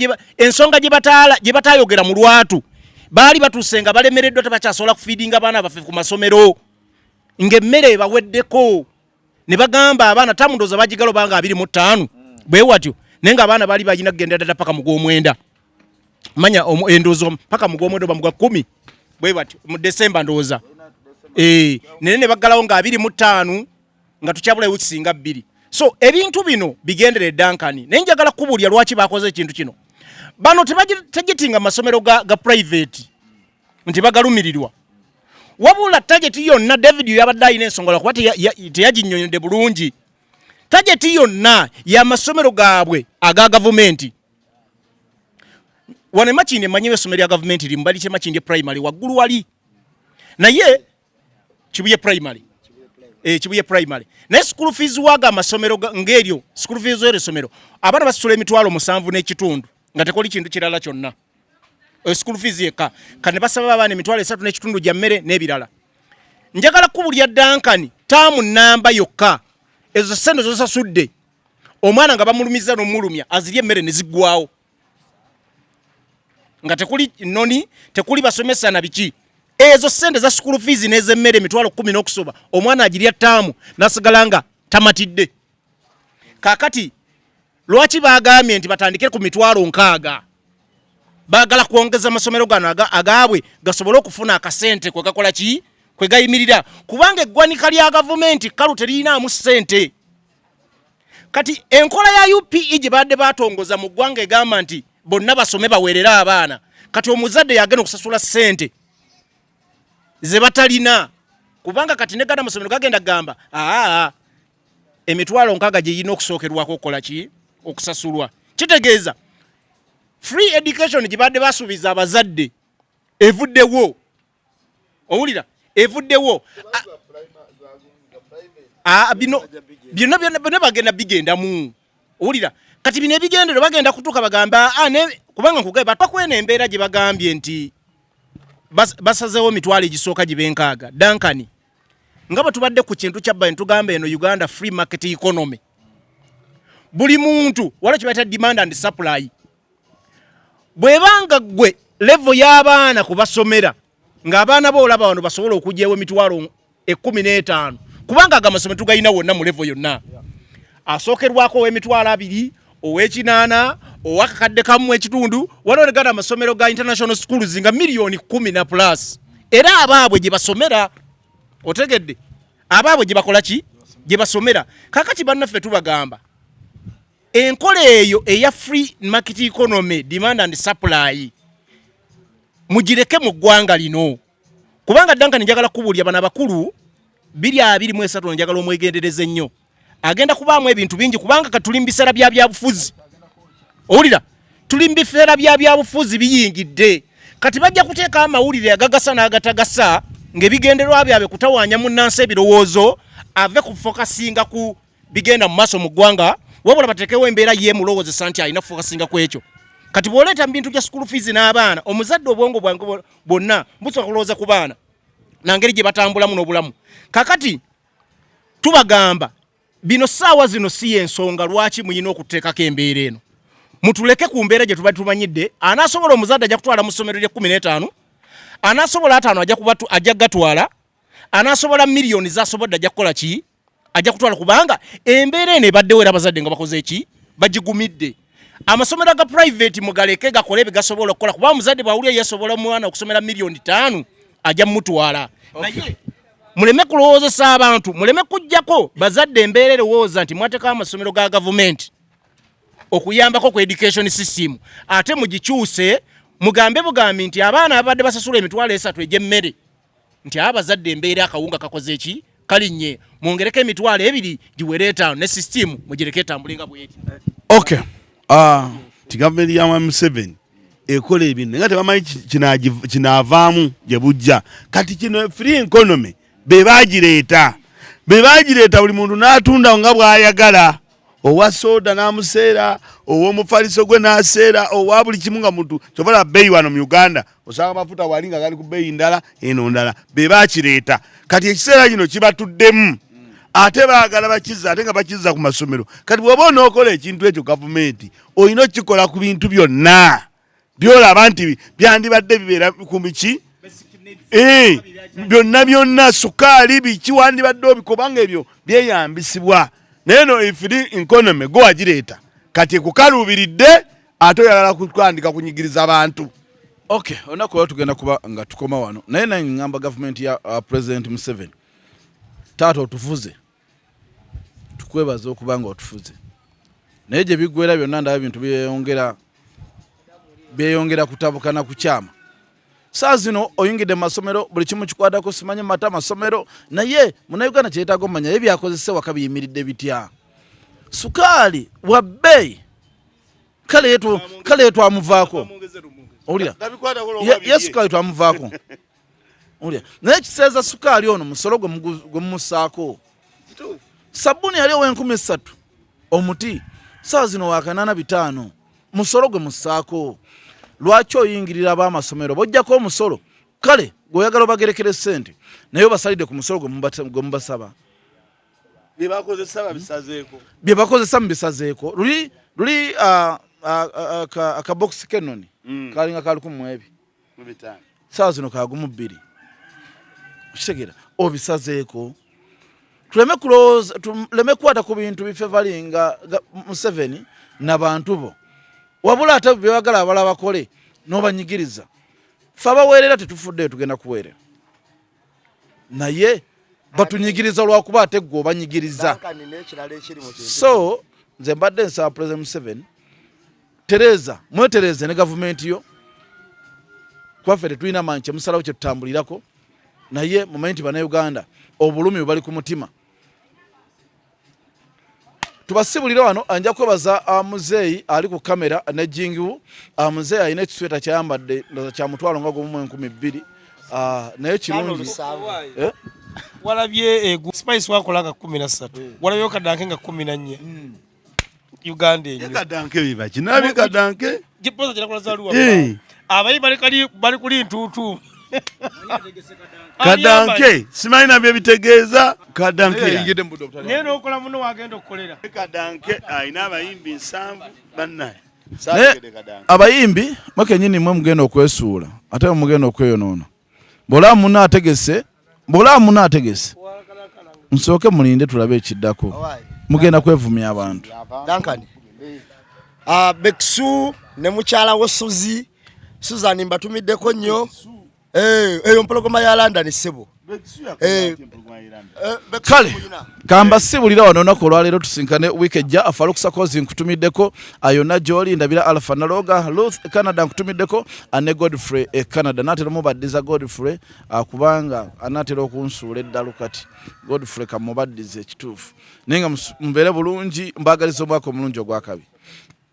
gye bataayogera mu lwatu baali batuuse nga balemereddwa tebakyasobola kufiidinga abaana baffe ku masomero ng'emmere ebaweddeko ne bagamba abaana ttaamu ndowooza bagigalo banga 25 bwe watyo naye ng'abaana baali balina kugenda ddala paka mu gw'omwenda manya endowooza paka mu gw'omwenda oba mu gwa 10 bwe batyo mu December ndowooza nene ne baggalawo nga 25 nga tukyabulayo kisinga 2. So ebintu bino bigendere Dankani naye njagala kubuulya lwaki bakoze ekintu kino. Bano tegitinga masomero ga private nti bagalumirirwa wabula tageti yonna David yabadde ayina ensonga kuba teyaginnyonnyodde bulungi. Tageti yonna ya masomero gaabwe aga gavumenti. Wane Makindye manyi essomero lya gavumenti limbali kye Makindye primary waggulu wali naye Kibuye primary Kibuye primary naye school fees waga amasomero ng'eryo school fees z'eryo essomero abaana basitula emitwalo 7 n'ekitundu nga tekoli kintu kirala kyonna school fees yekka kane basaba abaana emitwalo 3 n'ekitundu gya mmere n'ebirala. Njagala kubulya Dankani taamu namba yokka ezo ssente zosasudde omwana nga bamulumiza n'omulumya azirya emmere ne ziggwawo nga tekuli noni tekuli basomesa na biki ezo ssente za school fees n'ezemmere emitwalo 10 n'okusoba omwana agirya ttaamu n'asigala nga tamatidde. Kaakati lwaki bagambye nti batandike ku mitwalo 6 baagala kwongeza amasomero gano agaabwe gasobole okufuna akasente kwe gakola ki kwe gayimirira kubanga eggwanika lya gavumenti kalu teriyinaamu ssente. Kati enkola ya UPE gye badde batongoza mu ggwanga egamba nti bonna basome baweerera abaana kati omuzadde yagenda okusasula ssente ze batalina kubanga kati ne gana amasomero gagenda gamba emitwalo nkaaga gye yina okusookerwako okukola ki okusasulwa kitegeeza free education gye badde basuubiza abazadde evuddewo owulira evuddewo byonna bagenda bigendamu owulira kati bino ebigendero bagenda kutuuka bagamba kubanga nkugaye batwakwena embeera gye bagambye nti basazeewo mitwalo egisooka gye benkaaga dankani nga bwe tubadde ku kintu kyabba ntugamba eno Uganda free market economy buli muntu wala kibayita demand and supply bwebanga gwe level y'abaana kubasomera ng'abaana boolaba wano basobola okugyewo emitwalo 15 kubanga agamasomero tugayina wonna mu level yonna asookerwako ow'emitwalo 2 ow'ekinaana ow'akakadde kamu ekitundu waliwo ne gana amasomero ga international schools nga miliyoni 10 na plus era abaabwe gye basomera otegedde abaabwe gye bakola ki gye basomera kakati bannaffe tubagamba enkola eyo eya free market economy demand and supply mugireke mu ggwanga lino kubanga danka njagala kubuulya bana bakulu 223 njagala omwegendereze ennyo agenda kubaamu ebintu bingi kubanga katuli mu biseera byabufuzi owulira tuli mu biseera byabufuzi biyingidde kati bajja kuteeka amawulire agagasa n'agatagasa ng'ebigenderwa byabwe kutawaanya munnansi ebirowoozo ave ku fokasinga ku bigenda mu maaso mu ggwanga wabula bateekewo embeera yeemulowoozesa nti alina kufokasinga ku ekyo kati bw'oleeta mu bintu bya school fees n'abaana omuzadde obwongo bwange bwonna busobola kulowooza ku baana nangeri gye batambulamu n'obulamu kakati tubagamba bino ssaawa zino si y'ensonga lwaki muyina okuteekako embeera eno mutuleke ku mbeera gye tubadde tumanyidde anaasobola omuzadde ajja kutwala mu ssomero lye 15 anaasobola 5 ajja gatwala anaasobola miliyoni z'asobodde ajja kukola ki ajja kutwala kubanga embeera eno ebaddewo era abazadde nga bakoze ki bagigumidde amasomero ga private mugaleke gakole ebigasobola okukola kuba omuzadde bwawulya yesobola omwana okusomera miliyoni 5 ajja mumutwala naye muleme kulowoozesa abantu muleme kujjako bazadde embeera erowooza nti mwateekawo amasomero ga gavumenti okuyambako ku education system ate mugikyuse mugambe bugambi nti abaana abadde basasula emitwalo 3 egy'emmere nti abazadde embeera akawunga kakoze eki kalinnye mwongereko emitwalo 2 giwere 5 ne system mugireke etambulenga bweti okay gavumenti ya Museveni ekola ebintu nga tebamanyi kinaavaamu gye bujja kati kino free economy bebagireeta buli muntu n'atunda nga bw'ayagala owa soda n'amuseera ow'omufaliso gwe n'aseera owa buli kimu nga muntu kyovala bbeeyi wano mu Uganda osanga amafuta wali nga gali ku bbeeyi ndala eno ndala bebakireeta kati ekiseera kino kibatuddemu ate baagala bakizza ate nga bakizza ku masomero kati bw'oba onookola ekintu ekyo gavumenti olina okukikola ku bintu byonna byolaba nti byandibadde bibeera ku biki byonna sukaali biki wandibadde obikobanga ebyo byeyambisibwa naye no free economy go wagireeta kati ekukaluubiridde ate oyagala kutandika kunyigiriza abantu okay onaku lwa tugenda kuba nga tukoma wano naye ngamba gavumenti ya President Museveni taata otufuze tukwebaza okuba nga otufuze naye gye biggwera byonna ndaba bintu byeyongera kutabukana ku kyama saa zino oyingidde mu masomero buli kimu kikwatako simanyi mata masomero naye munauganda kyetaaga omanya ye byakozese waka biyimiridde bitya sukaali wa bbeeyi kale twamuvaako owulira ye sukaali twamuvaako owulira naye kiseeza sukaali ono musolo gwe mumusaako sabbuuni yali ow'3,000 omuti saa zino wa 8,500 musolo gwe musaako lwaki oyingirira ab'amasomero bojjako omusolo kale gweoyagala obagerekere ssente naye obasalidde ku musolo gwe mubasaba bye bakozesa mu bisazeeko luli akabokisi k'ennoni kalinga kali 12 saa zino kagumu 2 okitegeera obisazeeko tuleme kukwata ku bintu bifevalinga Museveni n'abantu bo wabula ate byewagala abala bakole n'obanyigiriza fe abaweerera tetufuddeyo tugenda kuweerera naye batunyigiriza lwakuba ate gwe obanyigiriza so nze mbadde nsaba President Museveni mwetereze ne gavumenti yo kwaffe tetulina manche musalawo kye tutambulirako naye momenti bannayuganda obulumi bali ku mutima tubasibulira wano anja kwebaza muzeeyi ali ku kamera ne jingiwu muzeeyi alina ekisweta kyayambadde kya mutwalo nga gumu 1200 naye kirungi walabye spice wakolaga 13 walabye kadanke nga 14 Uganda enyo kadanke biba kinabi kadanke jipoza kinakola zaluwa abayi bali kuli ntutu kadanke simanyi nabyo bitegeeza kadanke neno okola muno wagenda okukolera kadanke ayina abayimbi 7 bannaye abayimbi makenyini mwe mugenda okwesuula ate mugenda okweyonoona bolamu naategese nsooke mulinde tulabe ekiddako mugenda kwevumya abantu dankani Beksu ne mukyala wo Susan mbatumiddeko nnyo eyo mpologoma ya London sebo kale kamba sibulira wano olunaku olwaleero tusinkane wiiki ejja Farouk Sakozi nkutumiddeko ayonna gy'oli ndabira Alpha Naloga Ruth Canada nkutumiddeko ne Godfrey Canada naatera mubaddiza Godfrey kubanga anaatera okunsuula eddalu kati Godfrey kamubaddiza ekituufu naye nga mubeere bulungi mbaagaliza omwaka omulungi ogwakabi